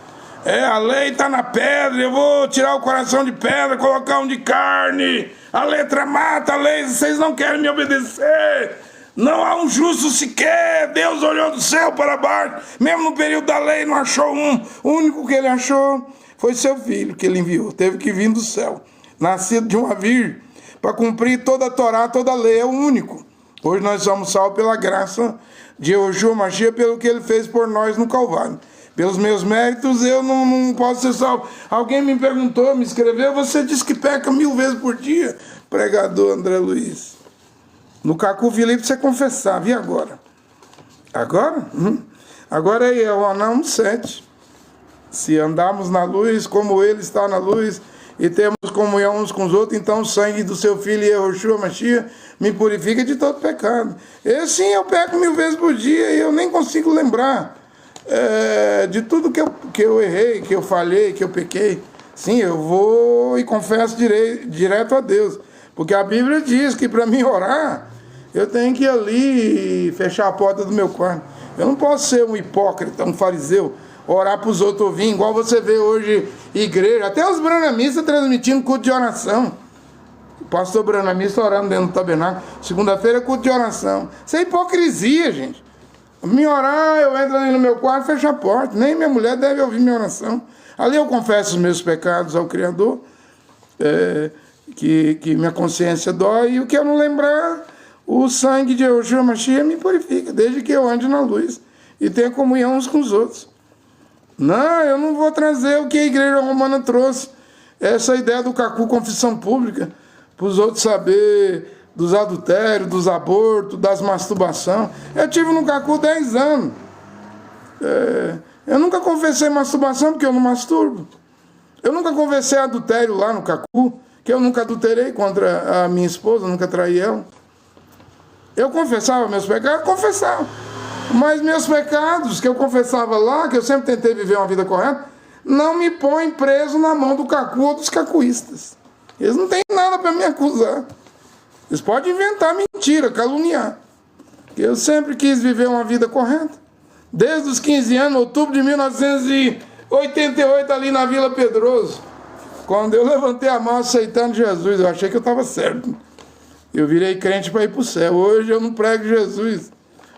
S1: A lei está na pedra, eu vou tirar o coração de pedra, colocar um de carne. A letra mata, a lei, vocês não querem me obedecer. Não há um justo sequer. Deus olhou do céu para baixo, mesmo no período da lei não achou um. O único que ele achou foi seu filho, que ele enviou. Teve que vir do céu, nascido de uma virgem, para cumprir toda a Torá, toda a lei. É o único. Hoje nós somos salvos pela graça de Yehoshua Mashiach, pelo que ele fez por nós no Calvário. Pelos meus méritos eu não posso ser salvo. Alguém me perguntou, me escreveu, você diz que peca 1000 vezes por dia, pregador André Luiz. No Cacu Filipe você confessava, e agora? Agora? Agora é Yohanan 1,7. Se andarmos na luz como ele está na luz e temos comunhão uns com os outros, então o sangue do seu filho Yehoshua Mashiach me purifica de todo pecado. Eu peco 1000 vezes por dia e eu nem consigo lembrar de tudo que eu errei, que eu falhei, que eu pequei. Sim, eu vou e confesso direto a Deus. Porque a Bíblia diz que para mim orar, eu tenho que ir ali e fechar a porta do meu quarto. Eu não posso ser um hipócrita, um fariseu, orar para os outros ouvir, igual você vê hoje igreja, até os branamistas transmitindo culto de oração. O pastor branamista orando dentro do tabernáculo. Segunda-feira, culto de oração. Isso é hipocrisia, gente. Me orar, eu entro ali no meu quarto e fecho a porta. Nem minha mulher deve ouvir minha oração. Ali eu confesso os meus pecados ao Criador, que minha consciência dói, e o que eu não lembrar, o sangue de Yehoshua Mashiach me purifica, desde que eu ande na luz e tenha comunhão uns com os outros. Não, eu não vou trazer o que a igreja romana trouxe, essa ideia do Cacu Confissão Pública, para os outros saber dos adultérios, dos abortos, das masturbação. Eu tive no Cacu 10 anos. Eu nunca confessei masturbação porque eu não masturbo. Eu nunca confessei adultério lá no Cacu, que eu nunca adulterei contra a minha esposa, nunca traí ela. Eu confessava meus pecados? Confessava. Mas meus pecados que eu confessava lá, que eu sempre tentei viver uma vida correta, não me põem preso na mão do Cacu ou dos cacuístas. Eles não têm nada para me acusar. Eles podem inventar mentira, caluniar. Eu sempre quis viver uma vida correta. Desde os 15 anos, outubro de 1988, ali na Vila Pedroso. Quando eu levantei a mão aceitando Jesus, eu achei que eu estava certo. Eu virei crente para ir para o céu. Hoje eu não prego Jesus.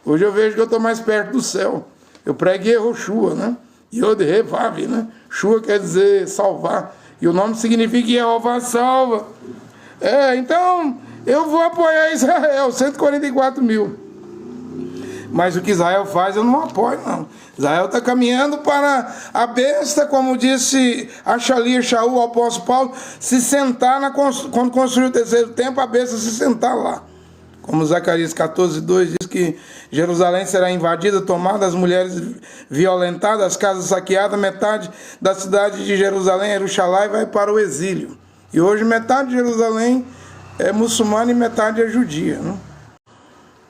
S1: Hoje eu vejo que eu estou mais perto do céu. Eu prego Yehoshua, né? Yod-He-Vav, né? Shua quer dizer salvar. E o nome significa Jeová salva. Então, eu vou apoiar Israel, 144 mil. Mas o que Israel faz, eu não apoio, não. Israel está caminhando para a besta, como disse Achalia Shaul, o apóstolo Paulo, se sentar, quando construir o terceiro templo, a besta se sentar lá. Como Zacarias 14:2 diz que Jerusalém será invadida, tomada, as mulheres violentadas, as casas saqueadas, metade da cidade de Jerusalém, Jerusalém, vai para o exílio. E hoje metade de Jerusalém é muçulmana e metade é judia, né?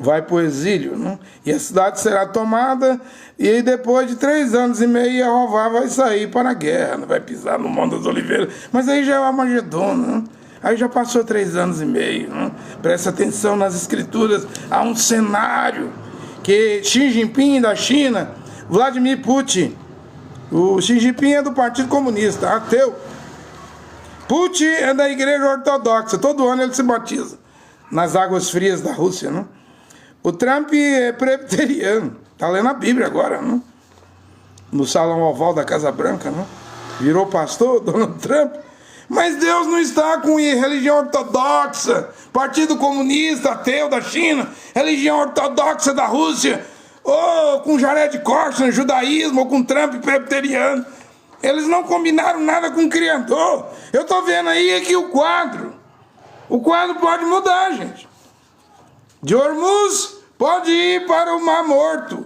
S1: Vai para o exílio, né? E a cidade será tomada, e aí depois de 3 anos e meio, Jeová vai sair para a guerra, vai pisar no Monte das Oliveiras. Mas aí já é o Armagedon, né? Aí já passou 3 anos e meio, né? Presta atenção nas escrituras, há um cenário que Xi Jinping da China, Vladimir Putin, o Xi Jinping é do Partido Comunista, ateu. Putin é da Igreja Ortodoxa, todo ano ele se batiza nas águas frias da Rússia, né? O Trump é presbiteriano, está lendo a Bíblia agora, né? No salão oval da Casa Branca, né? Virou pastor, Donald Trump. Mas Deus não está com religião ortodoxa, Partido Comunista, ateu da China, religião ortodoxa da Rússia, ou com Jared Kushner, judaísmo, ou com Trump presbiteriano. Eles não combinaram nada com o Criador. Eu estou vendo aí aqui o quadro. O quadro pode mudar, gente. De Hormuz pode ir para o Mar Morto.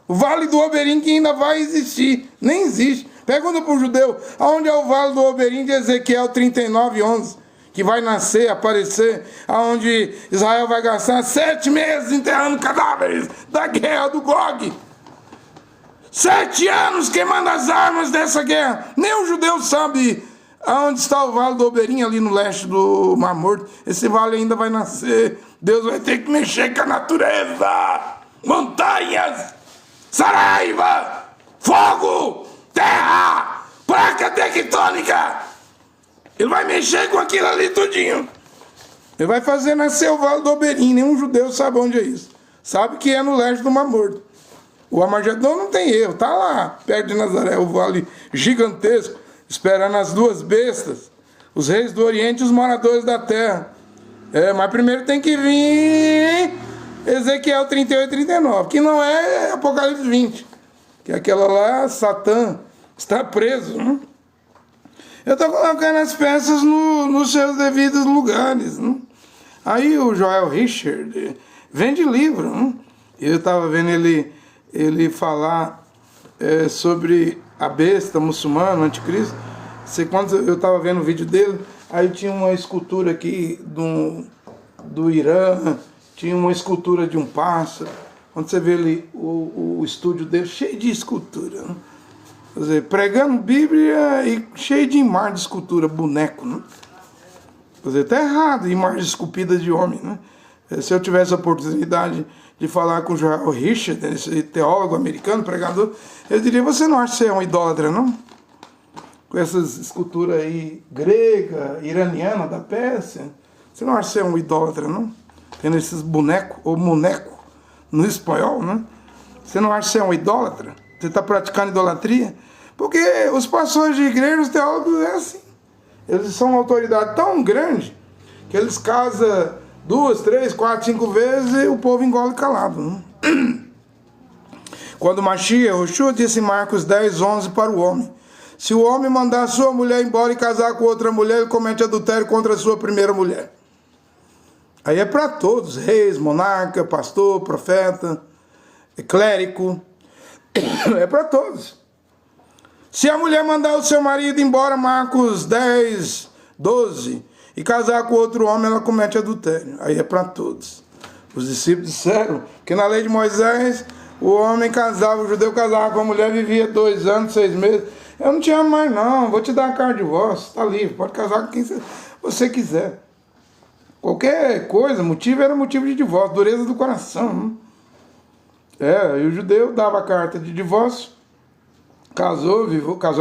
S1: O Vale do Oberim que ainda vai existir. Nem existe. Pergunta para o judeu, aonde é o Vale do Oberim de Ezequiel 39:11? Que vai nascer, aparecer, aonde Israel vai gastar 7 meses enterrando cadáveres da guerra do Gog. 7 anos queimando as armas dessa guerra. Nem o judeu sabe aonde está o Vale do Oberim, ali no leste do Mar Morto. Esse vale ainda vai nascer. Deus vai ter que mexer com a natureza. Montanhas, Saraiva, fogo, terra, placa tectônica. Ele vai mexer com aquilo ali tudinho. Ele vai fazer nascer o Vale do Oberim. Nenhum judeu sabe onde é isso. Sabe que é no leste do Mar Morto. O Armagedon não tem erro. Está lá, perto de Nazaré, o vale gigantesco, esperando as 2 bestas, os reis do Oriente e os moradores da terra. Mas primeiro tem que vir Ezequiel 38:39, que não é Apocalipse 20, que aquela lá, Satã, está preso, né? Eu estou colocando as peças nos seus devidos lugares, né? Aí o Joel Richard vende livro, né? Eu estava vendo ele falar sobre a besta muçulmana, o anticristo. Quando eu estava vendo o vídeo dele, aí tinha uma escultura aqui do Irã, tinha uma escultura de um pássaro. Quando você vê ali o estúdio dele, cheio de escultura, né? Quer dizer, pregando Bíblia e cheio de imagem de escultura, boneco, né? Quer dizer, está errado, imagem esculpida de homem, né? Se eu tivesse a oportunidade de falar com o Joel Richard, esse teólogo americano, pregador, eu diria, você não acha que você é um idólatra, não? Com essas esculturas aí grega, iraniana, da Pérsia, você não acha que você é um idólatra, não? Tendo esses bonecos, ou moneco, no espanhol, né? Você não acha que você é um idólatra? Você está praticando idolatria? Porque os pastores de igreja, os teólogos, é assim. Eles são uma autoridade tão grande que eles casam 2, 3, 4, 5 vezes e o povo engole calado, né? Quando Mashiach, Yehoshua disse em Marcos 10:11 para o homem: se o homem mandar a sua mulher embora e casar com outra mulher, ele comete adultério contra a sua primeira mulher. Aí é para todos, reis, monarca, pastor, profeta, clérigo, é para todos. Se a mulher mandar o seu marido embora, Marcos 10, 12, e casar com outro homem, ela comete adultério. Aí é para todos. Os discípulos disseram que na lei de Moisés, o homem casava, o judeu casava com a mulher, vivia 2 anos, 6 meses. Eu não te amo mais não, vou te dar a carta de divórcio, está livre, pode casar com quem você quiser. Qualquer coisa, motivo era motivo de divórcio, dureza do coração. E o judeu dava a carta de divórcio, casou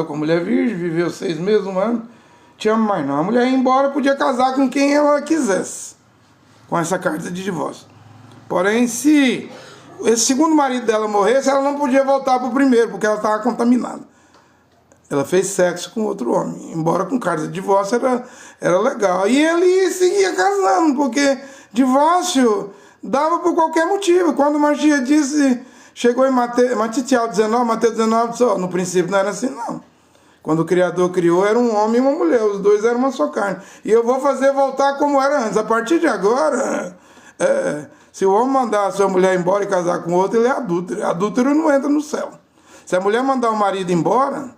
S1: com a mulher virgem, viveu 6 meses, 1 ano, te amo mais não. A mulher ia embora, podia casar com quem ela quisesse, com essa carta de divórcio. Porém, se esse segundo marido dela morresse, ela não podia voltar para o primeiro, porque ela estava contaminada. Ela fez sexo com outro homem, embora com carta de divórcio era legal. E ele seguia casando, porque divórcio dava por qualquer motivo. Quando Machia disse, chegou em Mateus 19, disse, no princípio não era assim não. Quando o Criador criou, era um homem e uma mulher, os dois eram uma só carne. E eu vou fazer voltar como era antes. A partir de agora, se o homem mandar a sua mulher embora e casar com outro, ele é adúltero. Adúltero não entra no céu. Se a mulher mandar o marido embora,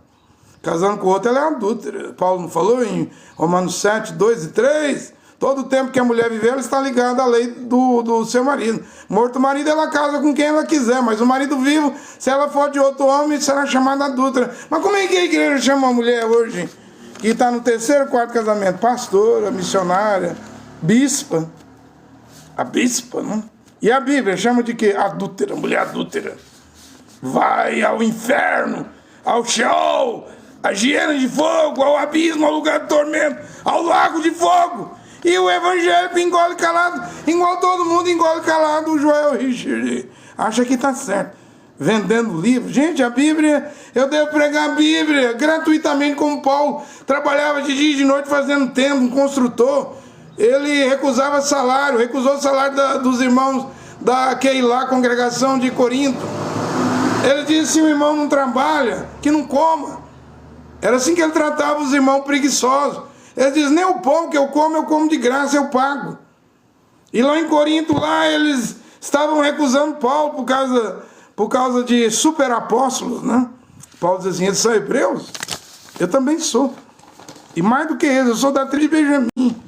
S1: casando com outro, ela é adúltera. Paulo não falou em Romanos 7, 2 e 3? Todo o tempo que a mulher viver, ela está ligada à lei do seu marido. Morto o marido, ela casa com quem ela quiser, mas o marido vivo, se ela for de outro homem, será chamada adúltera. Mas como é que a igreja chama uma mulher hoje, que está no 3º, 4º casamento? Pastora, missionária, bispa. A bispa, não? E a Bíblia chama de quê? Adúltera, mulher adúltera. Vai ao inferno, ao Sheol, a hiena de fogo, ao abismo, ao lugar de tormento, ao lago de fogo. E o evangélico engole calado, igual todo mundo engole calado. O Joel Richard acha que está certo, vendendo livro. Gente, a Bíblia, eu devo pregar a Bíblia gratuitamente, como Paulo trabalhava de dia e de noite fazendo tenda, um construtor. Ele recusava salário, recusou o salário dos irmãos da Keilah, congregação de Corinto. Ele disse, se o irmão não trabalha, que não coma. Era assim que ele tratava os irmãos preguiçosos. Ele diz, nem o pão que eu como de graça, eu pago. E lá em Corinto, lá eles estavam recusando Paulo por causa de superapóstolos, né? Paulo diz assim, eles são hebreus? Eu também sou. E mais do que eles, eu sou da tribo de Benjamim.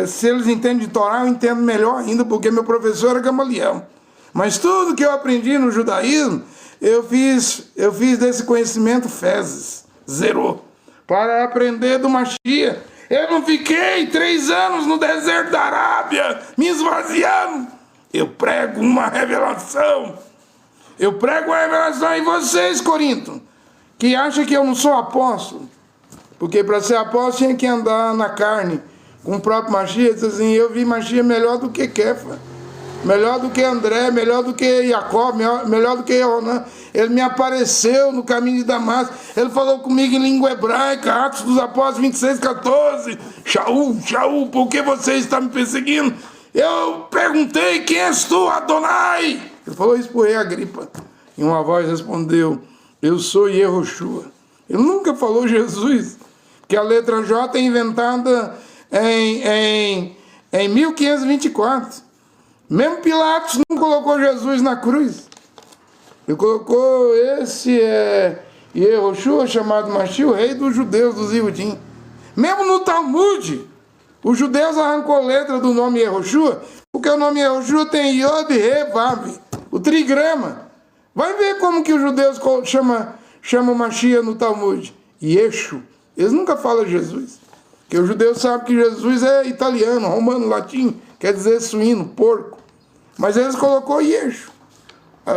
S1: Se eles entendem de Torá, eu entendo melhor ainda, porque meu professor era Gamaliel. Mas tudo que eu aprendi no judaísmo, eu fiz desse conhecimento fezes, zerou. Para aprender do Machia. Eu não fiquei 3 anos no deserto da Arábia, me esvaziando. Eu prego uma revelação. Eu prego uma revelação. E vocês, Corinto, que acham que eu não sou apóstolo? Porque para ser apóstolo tinha que andar na carne. Com o próprio Machia, diz assim, eu vi Machia melhor do que Kefa, melhor do que André, melhor do que Jacó, melhor do que Ronã. Ele me apareceu no caminho de Damasco. Ele falou comigo em língua hebraica, Atos dos Apóstolos 26, 14. Shaul, por que você está me perseguindo? Eu perguntei, quem és tu, Adonai? Ele falou isso para o rei Agripa. E uma voz respondeu, eu sou Yehoshua. Ele nunca falou Jesus, que a letra J é inventada em 1524. Mesmo Pilatos não colocou Jesus na cruz. Ele colocou esse Yehoshua, chamado Machia, o rei dos judeus, dos Iudim. Mesmo no Talmud, os judeus arrancou letra do nome Yehoshua, porque o nome Yehoshua tem Yod, He, Vav, o trigrama. Vai ver como que os judeus chamam Machia no Talmud. Yeshu. Eles nunca falam Jesus. Porque os judeus sabem que Jesus é italiano, romano, latim, quer dizer suíno, porco. Mas eles colocou Yeshu.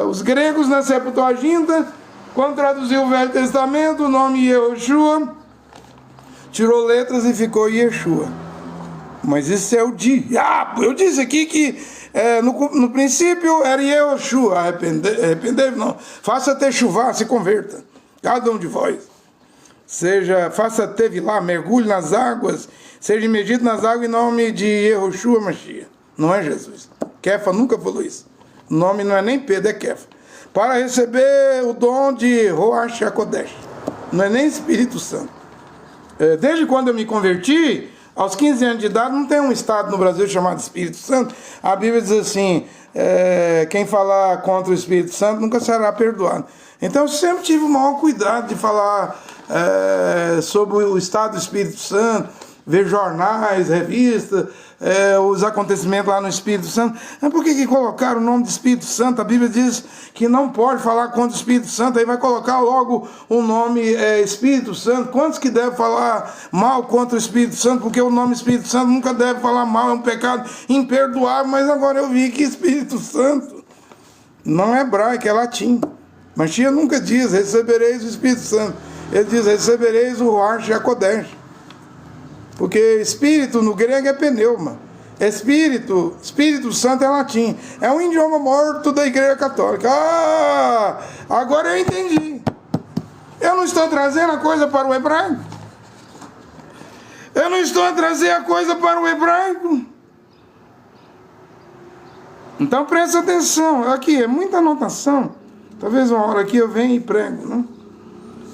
S1: Os gregos na Septuaginta, quando traduziu o Velho Testamento, o nome Yehoshua, tirou letras e ficou Yeshua. Mas isso é o diabo. Eu disse aqui que no princípio era Yehoshua, arrepender não. Faça techuvá, se converta. Cada um de vós. Faça tevilá, mergulhe nas águas, seja imergido nas águas em nome de Yehoshua Mashiach. Não é Jesus. Kefa nunca falou isso. O nome não é nem Pedro, é Kefa. Para receber o dom de Roach HaKodesh. Não é nem Espírito Santo. Desde quando eu me converti, Aos 15 anos de idade, não tem um estado no Brasil chamado Espírito Santo. A Bíblia diz assim, quem falar contra o Espírito Santo nunca será perdoado. Então eu sempre tive o maior cuidado de falar sobre o estado do Espírito Santo, ver jornais, revistas, os acontecimentos lá no Espírito Santo. Mas por que colocaram o nome de Espírito Santo? A Bíblia diz que não pode falar contra o Espírito Santo, aí vai colocar logo o nome Espírito Santo. Quantos que devem falar mal contra o Espírito Santo? Porque o nome Espírito Santo nunca deve falar mal, é um pecado imperdoável. Mas agora eu vi que Espírito Santo não é hebraico, é latim. Mashiach nunca diz, recebereis o Espírito Santo. Ele diz, recebereis o Ruach HaKodesh. Porque espírito no grego é pneuma. Espírito Santo é latim. É um idioma morto da Igreja Católica. Ah, agora eu entendi. Eu não estou trazendo a coisa para o hebraico. Eu não estou a trazer a coisa para o hebraico. Então presta atenção. Aqui é muita anotação. Talvez uma hora aqui eu venha e prego, né?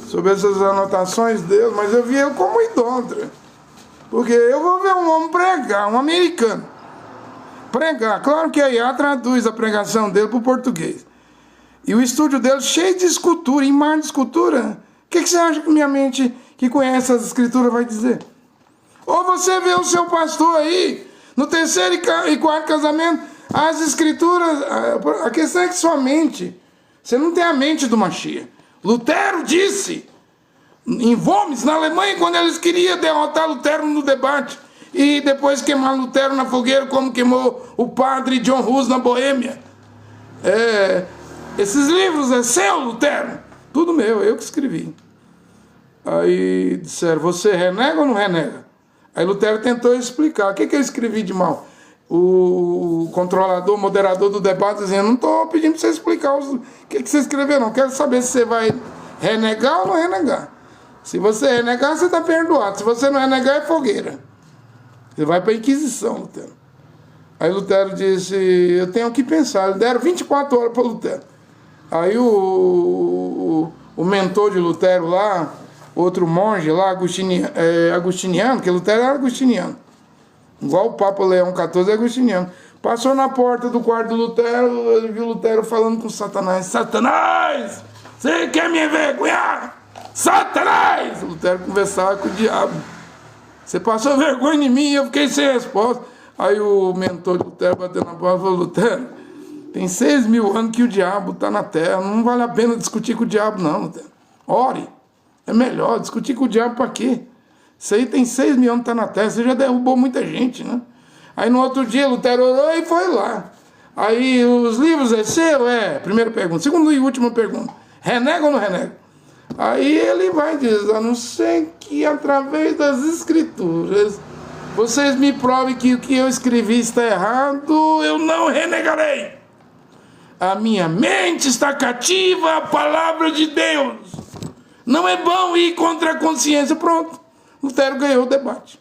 S1: Sobre essas anotações dele. Mas eu vi ele como idólatra. Porque eu vou ver um homem pregar, um americano, pregar. Claro que a IA traduz a pregação dele para o português. E o estúdio dele cheio de escultura, imagem de escultura. O que você acha que minha mente, que conhece as escrituras, vai dizer? Ou você vê o seu pastor aí, no terceiro e quarto casamento, as escrituras... A questão é que sua mente, você não tem a mente do Mashiach. Lutero disse... em Worms, na Alemanha, quando eles queriam derrotar Lutero no debate e depois queimar Lutero na fogueira, como queimou o padre John Hus na Boêmia. Esses livros é seu, Lutero? Tudo meu, eu que escrevi. Aí disseram, você renega ou não renega? Aí Lutero tentou explicar, o que eu escrevi de mal? O controlador, moderador do debate dizendo, não estou pedindo para você explicar o que você escreveu, não. Quero saber se você vai renegar ou não renegar. Se você renegar, você está perdoado. Se você não renegar, é fogueira. Você vai para a Inquisição, Lutero. Aí Lutero disse, eu tenho que pensar. Eles deram 24 horas para Lutero. Aí o mentor de Lutero lá, outro monge lá, agustiniano, que Lutero era agustiniano. Igual o Papa Leão XIV é agustiniano. Passou na porta do quarto do Lutero, ele viu Lutero falando com Satanás. Satanás, você quer me envergonhar? Satanás! Lutero conversava com o diabo. Você passou vergonha em mim e eu fiquei sem resposta. Aí o mentor de Lutero bateu na porta e falou, Lutero, tem 6.000 anos que o diabo está na terra. Não vale a pena discutir com o diabo não, Lutero. Ore. É melhor discutir com o diabo para quê? Isso aí tem 6.000 anos que está na terra. Você já derrubou muita gente, né? Aí no outro dia Lutero orou e foi lá. Aí os livros é seu? Primeira pergunta. Segunda e última pergunta. Renega ou não renega? Aí ele vai dizer, a não ser que através das escrituras vocês me provem que o que eu escrevi está errado, eu não renegarei. A minha mente está cativa à palavra de Deus. Não é bom ir contra a consciência. Pronto, Lutero ganhou o debate.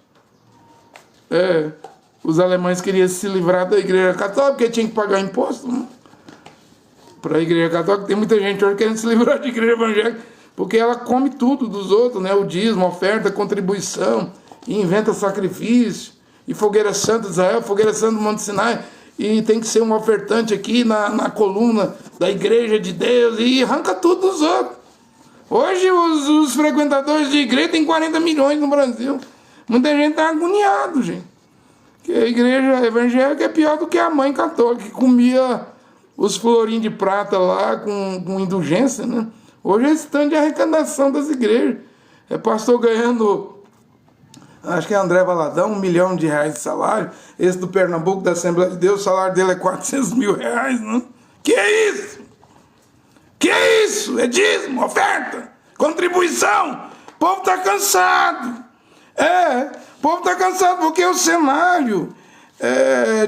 S1: Os alemães queriam se livrar da Igreja Católica porque tinham que pagar imposto, né? Para a Igreja Católica tem muita gente hoje querendo se livrar da Igreja Evangélica, porque ela come tudo dos outros, né? O dízimo, oferta, contribuição, e inventa sacrifício, e fogueira santa de Israel, fogueira santa do Monte Sinai, e tem que ser um ofertante aqui na coluna da Igreja de Deus, e arranca tudo dos outros. Hoje os frequentadores de igreja tem 40 milhões no Brasil. Muita gente está agoniado, gente. Que a igreja evangélica é pior do que a mãe católica, que comia os florinhos de prata lá com indulgência, né? Hoje é stand de arrecadação das igrejas. É pastor ganhando, acho que é André Valadão, R$1 milhão de salário. Esse do Pernambuco, da Assembleia de Deus, o salário dele é R$400 mil, né? Que é isso? Que é isso? É dízimo, oferta, contribuição. O povo está cansado. O povo está cansado porque o cenário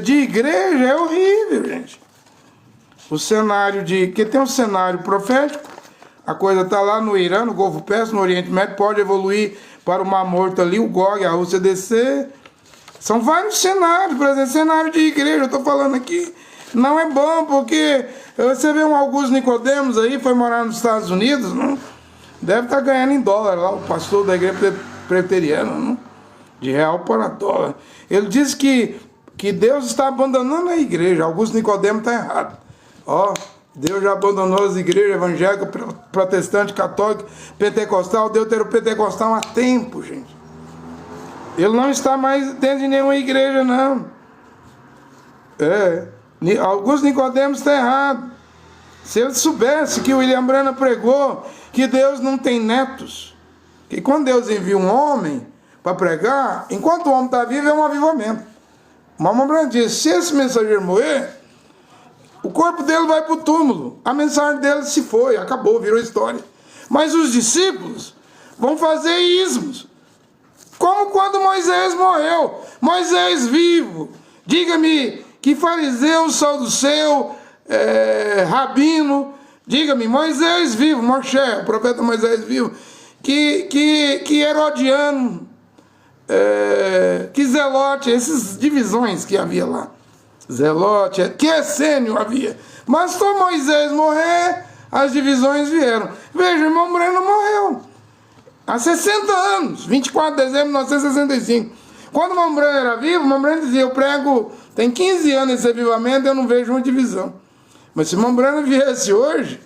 S1: de igreja é horrível, gente. O cenário que tem um cenário profético, a coisa está lá no Irã, no Golfo Pérsico, no Oriente Médio, pode evoluir para o Mar Morto ali, o Gog, a Rússia descer. São vários cenários, por exemplo, cenário de igreja, eu estou falando aqui. Não é bom, porque você vê um Augusto Nicodemos aí, foi morar nos Estados Unidos, não? Deve estar ganhando em dólar lá, o pastor da igreja presbiteriana, não? de real para dólar. Ele diz que Deus está abandonando a igreja. Augusto Nicodemo está errado. Ó, Deus já abandonou as igrejas evangélicas, protestante, católica, pentecostal, deuteropentecostal há tempo, gente. Ele não está mais dentro de nenhuma igreja, não. Augusto Nicodemo está errado. Se ele soubesse que o William Branham pregou que Deus não tem netos, que quando Deus envia um homem para pregar, enquanto o homem está vivo é um avivamento. O William Branham diz, se esse mensageiro morrer, o corpo dele vai para o túmulo, a mensagem dele se foi, acabou, virou história. Mas os discípulos vão fazer ismos, como quando Moisés morreu. Moisés vivo, diga-me que fariseu, saduceu, rabino, diga-me, Moisés vivo, Moshe, o profeta Moisés vivo, que herodiano, que zelote, essas divisões que havia lá, zelote, que essênio havia, mas se Moisés morrer, as divisões vieram. Veja, o irmão Branham morreu há 60 anos, 24 de dezembro de 1965, quando o irmão Branham era vivo, o irmão Branham dizia, eu prego, tem 15 anos esse avivamento, eu não vejo uma divisão. Mas se o irmão Branham viesse hoje,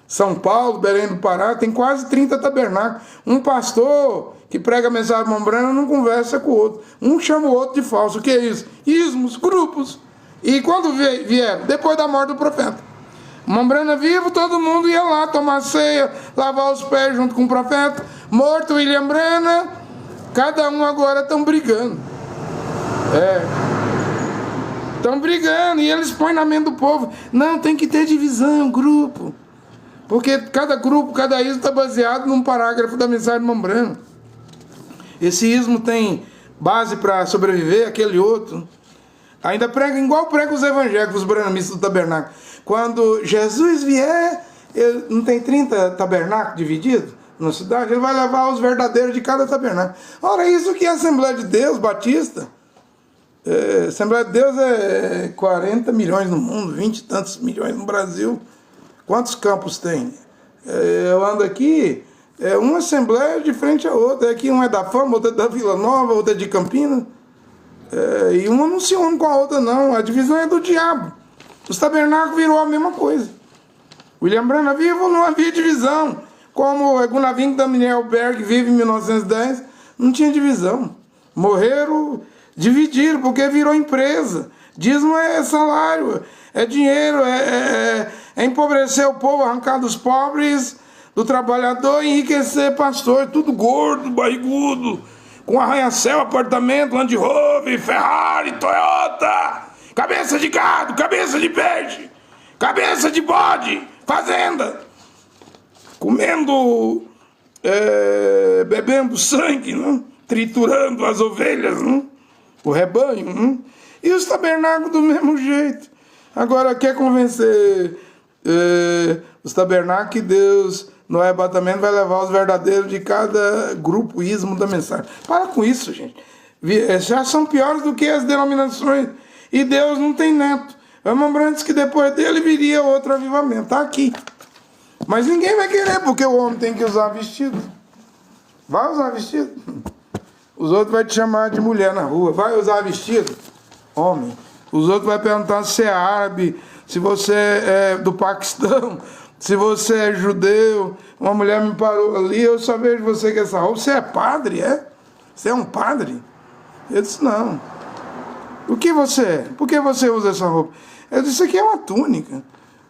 S1: São Paulo, Belém do Pará, tem quase 30 tabernáculos. Um pastor que prega a mensagem do irmão Branham não conversa com o outro. Um chama o outro de falso. O que é isso? Ismos, grupos. E quando vieram? Depois da morte do profeta. O irmão Branham vivo, todo mundo ia lá tomar ceia, lavar os pés junto com o profeta. Morto William Branham, cada um agora estão brigando. Estão brigando e eles põem na mente do povo. Não, tem que ter divisão, grupo. Porque cada grupo, cada ismo está baseado num parágrafo da mensagem do irmão Branham. Esse ismo tem base para sobreviver, aquele outro. Ainda prega igual prega os evangélicos, os branhamistas do tabernáculo. Quando Jesus vier, ele não tem 30 tabernáculos divididos na cidade, ele vai levar os verdadeiros de cada tabernáculo. Ora, isso que é a Assembleia de Deus Batista. Assembleia de Deus é 40 milhões no mundo, 20 e tantos milhões no Brasil. Quantos campos tem? Eu ando aqui, uma assembleia de frente a outra. Aqui um é da Fama, outra é da Vila Nova, outra é de Campinas. E uma não se une com a outra, não. A divisão é do diabo. Os tabernáculos virou a mesma coisa. William Branham vivo, não havia divisão. Como Gunaving Daniel Berg vive em 1910, não tinha divisão. Morreram, dividiram, porque virou empresa. Dízimo é salário, é dinheiro, é empobrecer o povo, arrancar dos pobres, do trabalhador e enriquecer pastor, tudo gordo, barrigudo, com arranha-céu, apartamento, Land Rover, Ferrari, Toyota, cabeça de gado, cabeça de peixe, cabeça de bode, fazenda, comendo, bebendo sangue, né? Triturando as ovelhas, né? O rebanho, né? E os tabernáculos do mesmo jeito. Agora quer convencer os tabernáculos que Deus no arrebatamento vai levar os verdadeiros de cada grupo ismo da mensagem. Para com isso, gente. Já são piores do que as denominações. E Deus não tem neto. Lembrando que depois dele viria outro avivamento. Está aqui. Mas ninguém vai querer, porque o homem tem que usar vestido. Vai usar vestido. Os outros vão te chamar de mulher na rua. Vai usar vestido? Homem. Os outros vão perguntar se é árabe, se você é do Paquistão, se você é judeu. Uma mulher me parou ali, eu só vejo você com essa roupa. Você é padre, é? Você é um padre? Eu disse, não. O que você é? Por que você usa essa roupa? Eu disse, isso aqui é uma túnica.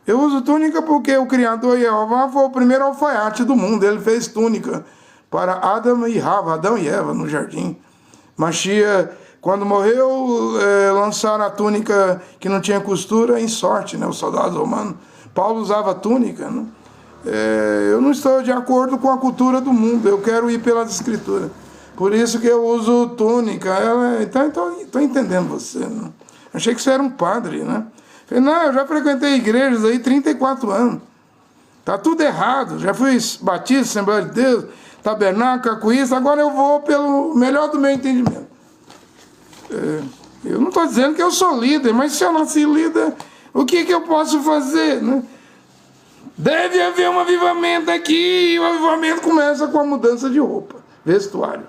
S1: Eu uso túnica porque o Criador Jeová foi o primeiro alfaiate do mundo. Ele fez túnica para Adão e Eva no jardim. Mashiach, quando morreu, lançaram a túnica que não tinha costura em sorte, né? Os soldados romanos. Paulo usava túnica, né? Eu não estou de acordo com a cultura do mundo, eu quero ir pelas escrituras. Por isso que eu uso túnica. Então, estou entendendo você, né? Achei que você era um padre, né? Falei, não, eu já frequentei igrejas aí 34 anos. Tá tudo errado. Já fui batista, Assembleia de Deus, tabernáculo, cacuísta, agora eu vou pelo melhor do meu entendimento. Eu não estou dizendo que eu sou líder, mas se eu nasci líder, o que eu posso fazer, né? Deve haver um avivamento aqui, e o avivamento começa com a mudança de roupa, vestuário.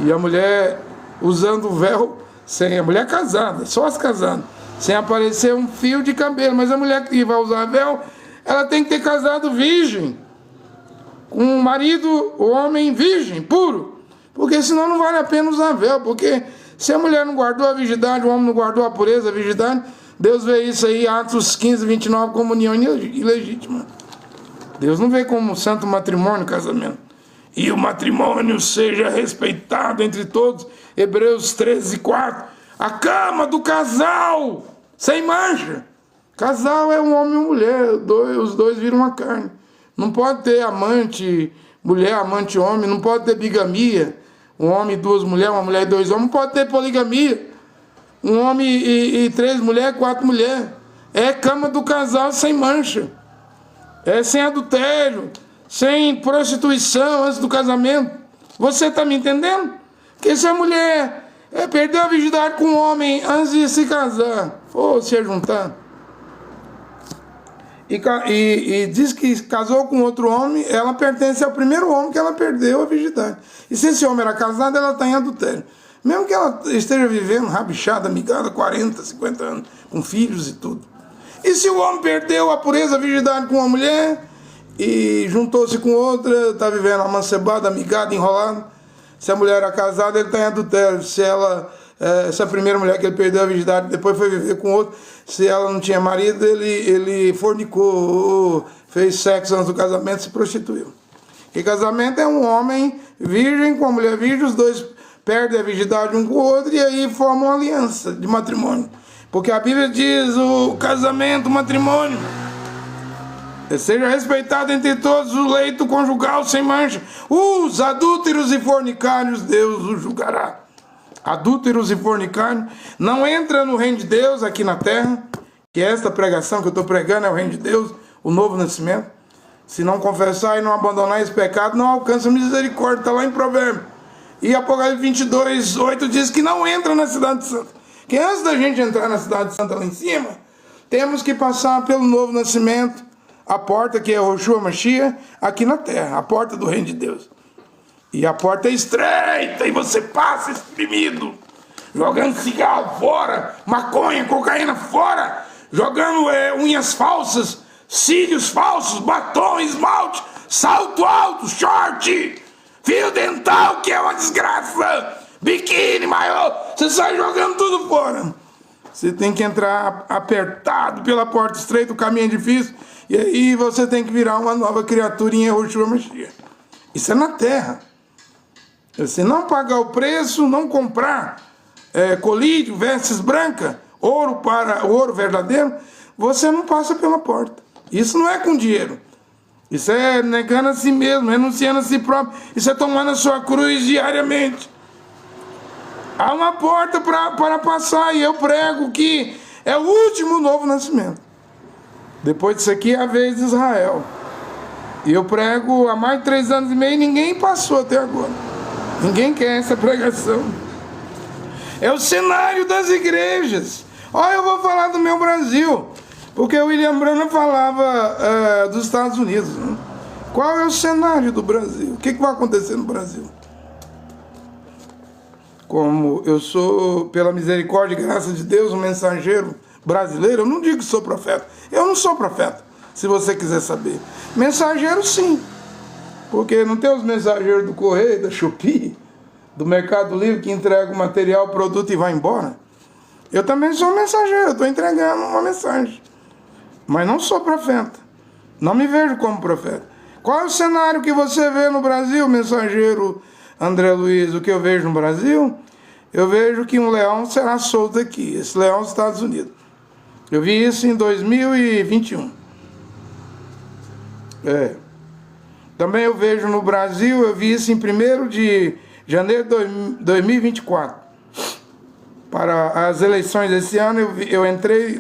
S1: E a mulher usando o véu, sem a mulher casada, só as casadas, sem aparecer um fio de cabelo. Mas a mulher que vai usar véu, ela tem que ter casado virgem, com um marido, o homem virgem, puro. Porque senão não vale a pena usar véu. Porque se a mulher não guardou a virgindade, o homem não guardou a pureza, a virgindade, Deus vê isso aí, Atos 15, 29, como união ilegítima. Deus não vê como santo matrimônio, casamento. E o matrimônio seja respeitado entre todos. Hebreus 13, 4. A cama do casal, sem mancha. Casal é um homem e uma mulher, os dois viram uma carne. Não pode ter amante, mulher, amante, homem. Não pode ter bigamia. Um homem e duas mulheres, uma mulher e dois homens. Não pode ter poligamia. Um homem e três mulheres, quatro mulheres. É cama do casal sem mancha. É sem adultério, sem prostituição antes do casamento. Você está me entendendo? Porque se a mulher perdeu a virgindade com um homem antes de se casar, ou se juntar, e diz que casou com outro homem, ela pertence ao primeiro homem que ela perdeu a virgindade. E se esse homem era casado, ela está em adultério. Mesmo que ela esteja vivendo rabichada, amigada, 40, 50 anos, com filhos e tudo. E se o homem perdeu a pureza, a virgindade com uma mulher e juntou-se com outra, está vivendo amancebada, amigada, enrolada. Se a mulher era casada, ele está em adultério. Se essa primeira mulher que ele perdeu a virgindade, depois foi viver com outro, se ela não tinha marido, ele fornicou, fez sexo antes do casamento, se prostituiu. E casamento é um homem virgem com uma mulher virgem, os dois perdem a virgindade um com o outro e aí formam uma aliança de matrimônio. Porque a Bíblia diz, o casamento, o matrimônio, seja respeitado entre todos, o leito conjugal sem mancha. Os adúlteros e fornicários, Deus os julgará. Adúlteros e fornicários não entra no reino de Deus aqui na terra, que esta pregação que eu estou pregando é o reino de Deus, o novo nascimento. Se não confessar e não abandonar esse pecado, não alcança misericórdia, está lá em Provérbios. E Apocalipse 22, 8 diz que não entra na cidade santa. Que antes da gente entrar na cidade santa lá em cima, temos que passar pelo novo nascimento, a porta que é o Yoshua Mashiach, aqui na terra, a porta do reino de Deus. E a porta é estreita e você passa espremido, jogando cigarro fora, maconha, cocaína fora, jogando unhas falsas, cílios falsos, batom, esmalte, salto alto, short, fio dental, que é uma desgraça, biquíni, maiô, você sai jogando tudo fora. Você tem que entrar apertado pela porta estreita, o caminho é difícil, e aí você tem que virar uma nova criatura em Yoshua Mashiach. Isso é na terra. Se não pagar o preço, não comprar colírio, vestes brancas, ouro verdadeiro, você não passa pela porta. Isso não é com dinheiro. Isso é negando a si mesmo, renunciando a si próprio. Isso é tomando a sua cruz diariamente. Há uma porta para passar e eu prego que é o último novo nascimento. Depois disso aqui é a vez de Israel. E eu prego há mais de 3 anos e meio e ninguém passou até agora. Ninguém quer essa pregação. É o cenário das igrejas. Olha, eu vou falar do meu Brasil. Porque o William Branham falava dos Estados Unidos. Né? Qual é o cenário do Brasil? O que vai acontecer no Brasil? Como eu sou, pela misericórdia e graça de Deus, um mensageiro brasileiro, eu não digo que sou profeta. Eu não sou profeta, se você quiser saber. Mensageiro, sim. Porque não tem os mensageiros do Correio, da Shopee, do Mercado Livre, que entrega o material, o produto e vai embora. Eu também sou mensageiro, eu estou entregando uma mensagem. Mas não sou profeta. Não me vejo como profeta. Qual é o cenário que você vê no Brasil, mensageiro André Luiz? O que eu vejo no Brasil? Eu vejo que um leão será solto aqui. Esse leão é dos Estados Unidos. Eu vi isso em 2021. Também eu vejo no Brasil, eu vi isso em 1º de janeiro de 2024. Para as eleições desse ano, eu entrei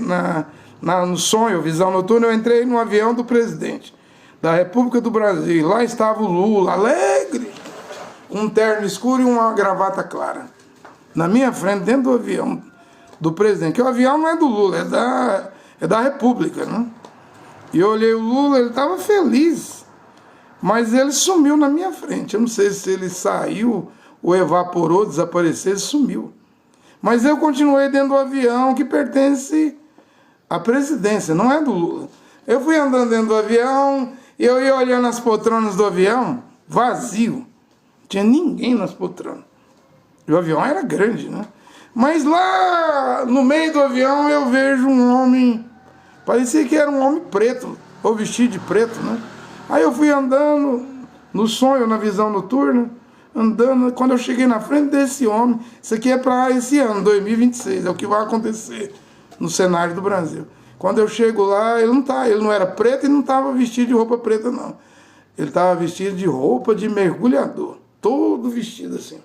S1: no sonho, visão noturna, eu entrei no avião do presidente da República do Brasil. E lá estava o Lula, alegre, com um terno escuro e uma gravata clara. Na minha frente, dentro do avião do presidente. Que o avião não é do Lula, é da República, né? E eu olhei o Lula, ele estava feliz. Mas ele sumiu na minha frente. Eu não sei se ele saiu ou evaporou, desapareceu, sumiu. Mas eu continuei dentro do avião que pertence à presidência, não é do Lula. Eu fui andando dentro do avião, e eu ia olhando as poltronas do avião, vazio. Não tinha ninguém nas poltronas. E o avião era grande, né? Mas lá no meio do avião eu vejo um homem, parecia que era um homem preto, ou vestido de preto, né? Aí eu fui andando, no sonho, na visão noturna, andando, quando eu cheguei na frente desse homem, isso aqui é para esse ano, 2026, é o que vai acontecer no cenário do Brasil. Quando eu chego lá, ele não era preto e não estava vestido de roupa preta, não. Ele estava vestido de roupa de mergulhador, todo vestido assim.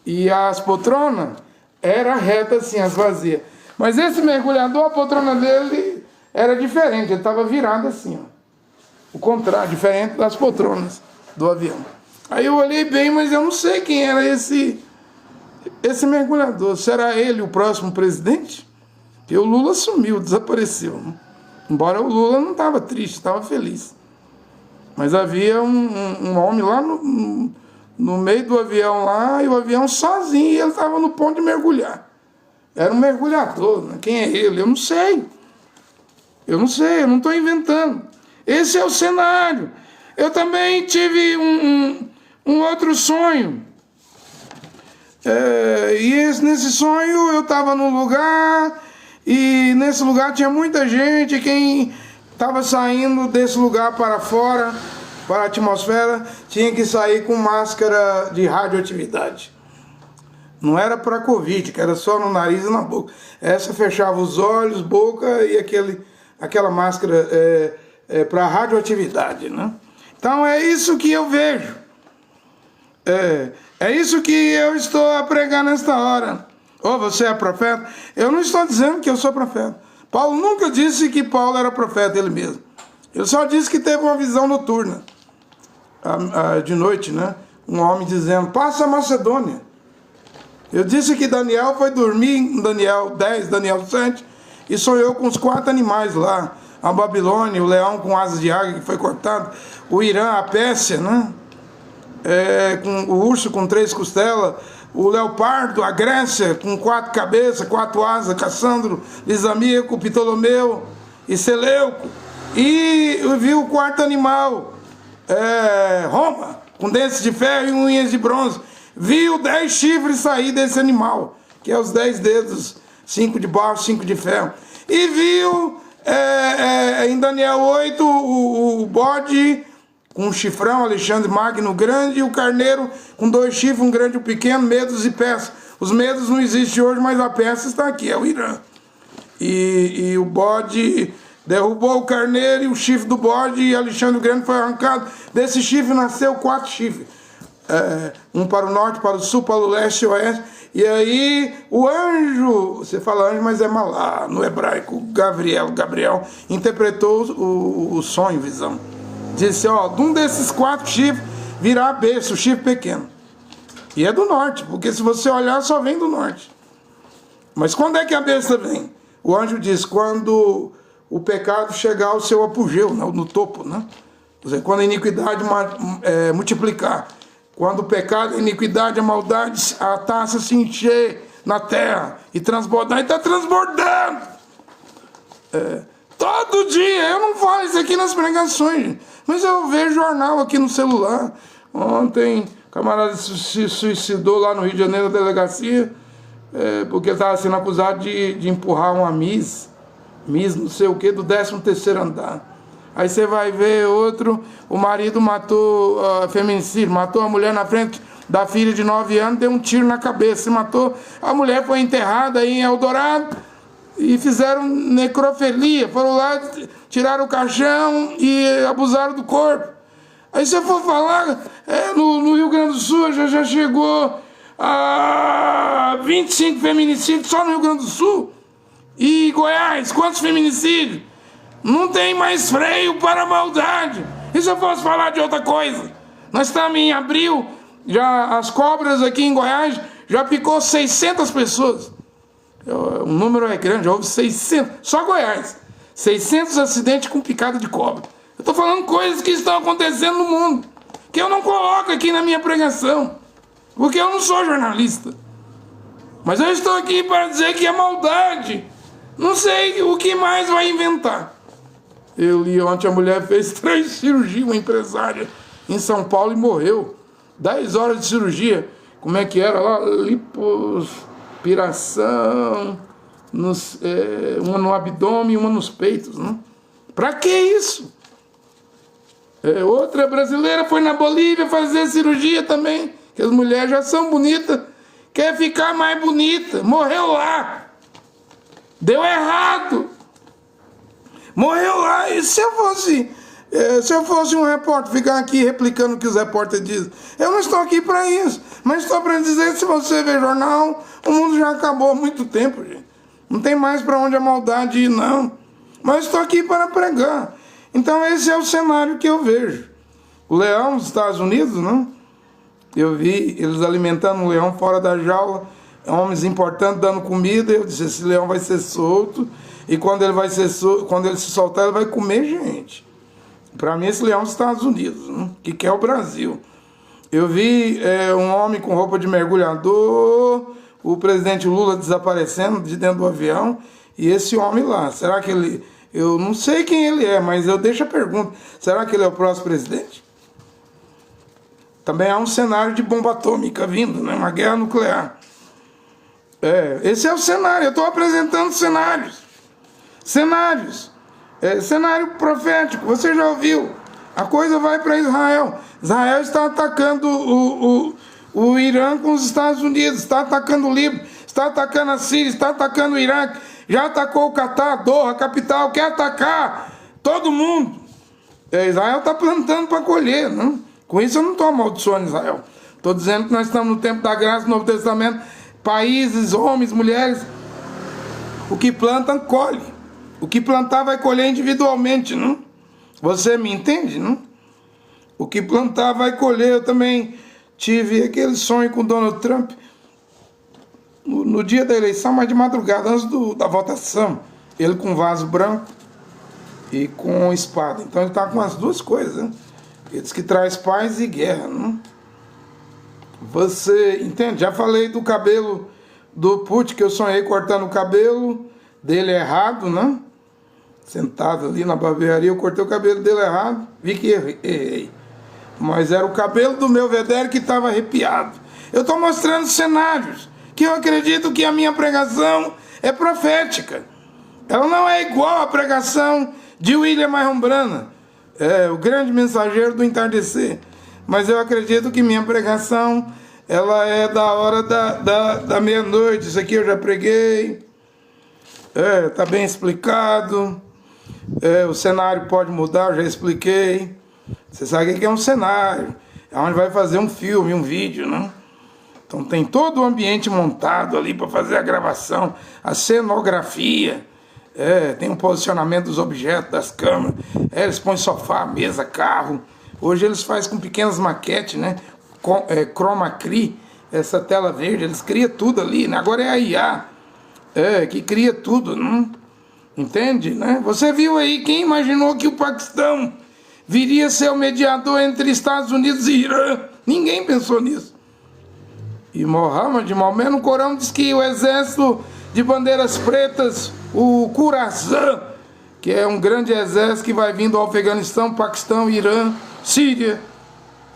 S1: E as poltronas era reta assim, as vazias. Mas esse mergulhador, a poltrona dele era diferente, ele estava virado assim, ó. O contrário, diferente das poltronas do avião. Aí eu olhei bem, mas eu não sei quem era esse mergulhador. Será ele o próximo presidente? Porque o Lula sumiu, desapareceu. Embora o Lula não estava triste, estava feliz. Mas havia um homem lá no meio do avião lá, e o avião sozinho, e ele estava no ponto de mergulhar. Era um mergulhador, né? Quem é ele? Eu não sei. Eu não estou inventando. Esse é o cenário. Eu também tive um outro sonho. Nesse sonho eu estava num lugar, e nesse lugar tinha muita gente. Quem estava saindo desse lugar para fora, para a atmosfera, tinha que sair com máscara de radioatividade. Não era para Covid, que era só no nariz e na boca. Essa fechava os olhos, boca e aquela máscara para radioatividade, né? Então é isso que eu vejo. É isso que eu estou a pregar nesta hora. Você é profeta? Eu não estou dizendo que eu sou profeta. Paulo nunca disse que Paulo era profeta ele mesmo. Ele só disse que teve uma visão noturna, de noite, né? Um homem dizendo, passa a Macedônia. Eu disse que Daniel foi dormir em Daniel 10, Daniel 7, e sonhou com os 4 animais lá. A Babilônia, o leão com asas de águia que foi cortado, o Irã, a Pérsia, né? Com o urso com 3 costelas, o leopardo, a Grécia com 4 cabeças, 4 asas, Cassandro, Lisamico, Ptolomeu e Seleuco. E viu o 4º animal, Roma, com dentes de ferro e unhas de bronze. Viu 10 chifres sair desse animal, que é os 10 dedos, 5 de barro, 5 de ferro. E viu em Daniel 8 o bode com um chifrão, Alexandre Magno grande, e o carneiro com 2 chifres, um grande e um pequeno, medos e peças. Os medos não existem hoje, mas a peça está aqui, é o Irã. E o bode derrubou o carneiro e o chifre do bode, e Alexandre o Grande foi arrancado. Desse chifre nasceu 4 chifres. Um para o norte, para o sul, para o leste e oeste. E aí o anjo, você fala anjo, mas é Malá, no hebraico, Gabriel interpretou o sonho, visão. Disse, de um desses 4 chifres virá a besta, o chifre pequeno. E é do norte, porque se você olhar, só vem do norte. Mas quando é que a besta vem? O anjo diz, quando o pecado chegar ao seu apogeu, no topo, né? Quer dizer, quando a iniquidade multiplicar. Quando o pecado, a iniquidade, a maldade, a taça se encher na terra e transbordar. E está transbordando. Todo dia. Eu não falo isso aqui nas pregações, gente. Mas eu vejo jornal aqui no celular. Ontem, o camarada se suicidou lá no Rio de Janeiro, na delegacia, porque ele estava sendo acusado de empurrar uma Miss não sei o que, do 13º andar. Aí você vai ver outro, o marido matou, feminicídio, matou a mulher na frente da filha de 9 anos, deu um tiro na cabeça, se matou. A mulher foi enterrada aí em Eldorado e fizeram necrofilia, foram lá, tiraram o caixão e abusaram do corpo. Aí você for falar, no Rio Grande do Sul já chegou a 25 feminicídios só no Rio Grande do Sul. E Goiás, quantos feminicídios? Não tem mais freio para a maldade. E se eu fosse falar de outra coisa? Nós estamos em abril, já as cobras aqui em Goiás já picou 600 pessoas. O número é grande, houve 600, só Goiás. 600 acidentes com picada de cobra. Eu estou falando coisas que estão acontecendo no mundo, que eu não coloco aqui na minha pregação. porque eu não sou jornalista. Mas eu estou aqui para dizer que é maldade. Não sei o que mais vai inventar. Eu li ontem, a mulher fez 3 cirurgias, uma empresária, em São Paulo, e morreu. 10 horas de cirurgia. Como é que era lá? Lipoaspiração, uma no abdômen e uma nos peitos, né? Pra que isso? Outra brasileira foi na Bolívia fazer cirurgia também, que as mulheres já são bonitas, quer ficar mais bonita, morreu lá. Deu errado. Morreu lá. E se eu fosse um repórter, ficar aqui replicando o que os repórteres dizem? Eu não estou aqui para isso. Mas estou para dizer que se você ver jornal, o mundo já acabou há muito tempo, gente. Não tem mais para onde a maldade ir, não. Mas estou aqui para pregar. Então esse é o cenário que eu vejo. O leão nos Estados Unidos, não? Eu vi eles alimentando um leão fora da jaula, homens importantes dando comida. Eu disse, esse leão vai ser solto. E quando ele se soltar, ele vai comer gente. Para mim, esse leão é os Estados Unidos, né? Que quer o Brasil. Eu vi um homem com roupa de mergulhador, o presidente Lula desaparecendo de dentro do avião, e esse homem lá, será que ele... Eu não sei quem ele é, mas eu deixo a pergunta, será que ele é o próximo presidente? Também há um cenário de bomba atômica vindo, né? Uma guerra nuclear. Esse é o cenário, eu estou apresentando cenários. Cenário profético, você já ouviu? A coisa vai para Israel. Israel está atacando o Irã com os Estados Unidos, está atacando o Líbano, está atacando a Síria, está atacando o Iraque, já atacou o Catar, Doha, a capital, quer atacar todo mundo. Israel está plantando para colher, não? Com isso eu não estou amaldiçoando Israel. Estou dizendo que nós estamos no tempo da graça, no Novo Testamento, países, homens, mulheres, o que plantam, colhe. O que plantar vai colher individualmente, não? Você me entende, não? O que plantar vai colher. Eu também tive aquele sonho com Donald Trump no dia da eleição, mas de madrugada, antes da votação. Ele com vaso branco e com espada. Então ele está com as duas coisas, né? Ele diz que traz paz e guerra, não? Você entende? Já falei do cabelo do Putin, que eu sonhei cortando o cabelo dele errado, não? Sentado ali na barbearia, eu cortei o cabelo dele errado, vi que errei. Mas era o cabelo do meu Vedere que estava arrepiado. Eu estou mostrando cenários que eu acredito que a minha pregação é profética. Ela não é igual à pregação de William Marion Branham, o grande mensageiro do entardecer. Mas eu acredito que minha pregação, ela é da hora da meia-noite. Isso aqui eu já preguei. Está bem explicado. O cenário pode mudar, eu já expliquei. Você sabe o que é um cenário? É onde vai fazer um filme, um vídeo, não? Então tem todo o ambiente montado ali para fazer a gravação, a cenografia. Tem um posicionamento dos objetos, das câmeras. Eles põem sofá, mesa, carro. Hoje eles fazem com pequenas maquetes, né? Chroma key, essa tela verde, eles criam tudo ali, né? Agora é a IA que cria tudo, não? Entende, né? Você viu aí, quem imaginou que o Paquistão viria ser o mediador entre Estados Unidos e Irã? Ninguém pensou nisso. E Maomé no Corão diz que o exército de bandeiras pretas, o Khorasan, que é um grande exército que vai vindo ao Afeganistão, Paquistão, Irã, Síria,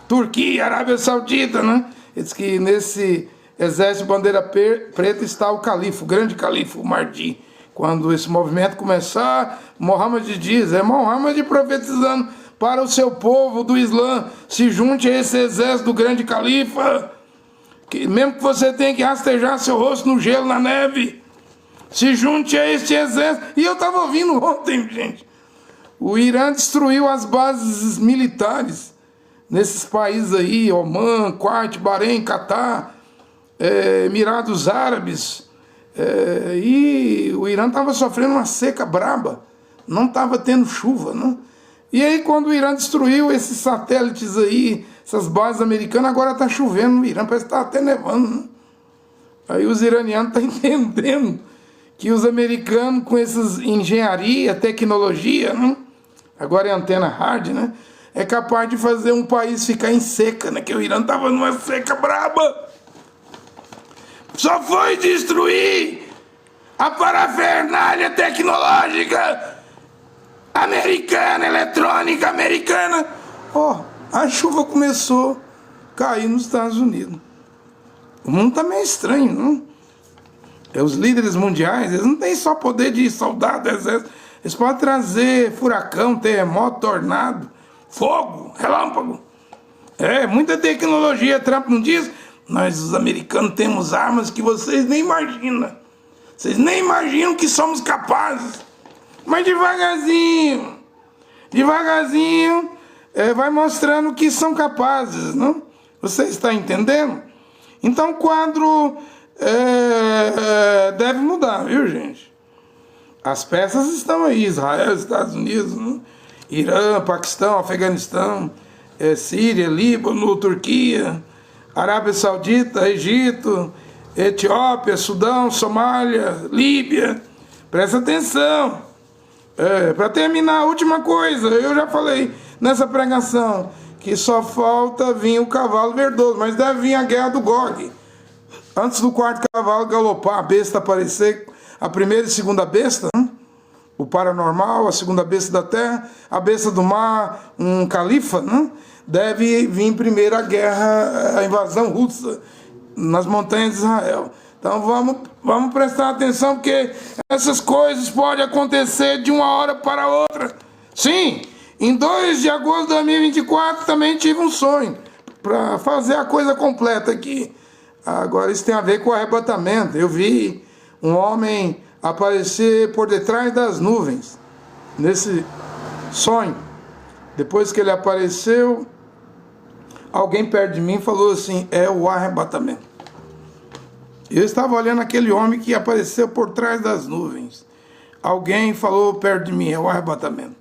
S1: Turquia, Arábia Saudita, né? Diz que nesse exército de bandeira preta está o califa, o grande califa, o Mahdi. Quando esse movimento começar, Mohammed diz, Mohammed profetizando para o seu povo do Islã, se junte a esse exército do grande califa, que mesmo que você tenha que rastejar seu rosto no gelo, na neve, se junte a este exército. E eu estava ouvindo ontem, gente, o Irã destruiu as bases militares nesses países aí, Omã, Kuwait, Bahrein, Catar, Emirados Árabes, e o Irã estava sofrendo uma seca braba, não estava tendo chuva, não? E aí quando o Irã destruiu esses satélites aí, essas bases americanas, agora está chovendo no Irã, parece que está até nevando, não? Aí os iranianos estão entendendo que os americanos com essas engenharia, tecnologia, não? Agora é antena hard, né? É capaz de fazer um país ficar em seca, né? Que o Irã estava numa seca braba. só foi destruir a parafernália tecnológica americana, eletrônica americana. A chuva começou a cair nos Estados Unidos. O mundo tá meio estranho, não? Os líderes mundiais, eles não têm só poder de soldado, exército. Eles podem trazer furacão, terremoto, tornado, fogo, relâmpago. Muita tecnologia. Trump não diz? Nós, os americanos, temos armas que vocês nem imaginam. Vocês nem imaginam que somos capazes. Mas devagarzinho, vai mostrando que são capazes, não? Você está entendendo? Então o quadro deve mudar, viu, gente? As peças estão aí, Israel, Estados Unidos, né? Irã, Paquistão, Afeganistão, Síria, Líbano, Turquia, Arábia Saudita, Egito, Etiópia, Sudão, Somália, Líbia. Presta atenção. Para terminar, a última coisa, eu já falei nessa pregação, que só falta vir o cavalo verdoso, mas deve vir a guerra do Gog. Antes do quarto cavalo galopar, a besta aparecer, a primeira e segunda besta, né? O paranormal, a segunda besta da terra, a besta do mar, um califa, né? Deve vir primeiro a guerra, a invasão russa nas montanhas de Israel. Então vamos prestar atenção, porque essas coisas podem acontecer de uma hora para outra. Sim, em 2 de agosto de 2024 também tive um sonho, para fazer a coisa completa aqui. Agora isso tem a ver com o arrebatamento. Eu vi um homem aparecer por detrás das nuvens, nesse sonho. Depois que ele apareceu, alguém perto de mim falou assim, é o arrebatamento. Eu estava olhando aquele homem que apareceu por trás das nuvens. Alguém falou perto de mim, é o arrebatamento.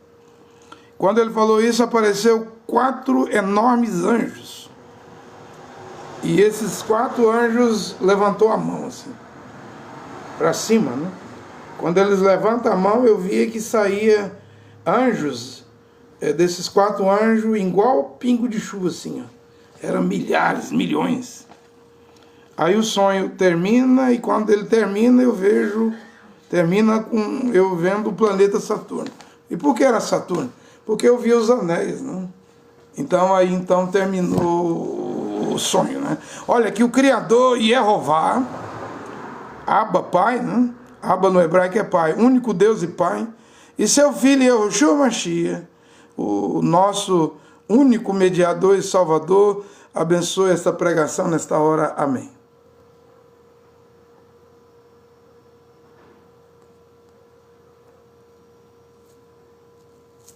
S1: Quando ele falou isso, apareceu 4 enormes anjos. E esses 4 anjos levantou a mão assim, para cima, né? Quando eles levantam a mão, eu via que saía anjos, desses 4 anjos, igual pingo de chuva assim, ó. Eram milhares, milhões. Aí o sonho termina, e quando ele termina, termina com eu vendo o planeta Saturno. E por que era Saturno? Porque eu vi os anéis, né? Então terminou o sonho, né? Olha, que o Criador Yehová, Abba, Pai, né? Abba no hebraico é Pai, único Deus e Pai, e seu Filho Yahushua Mashiach, o nosso único mediador e salvador, abençoe esta pregação nesta hora. Amém.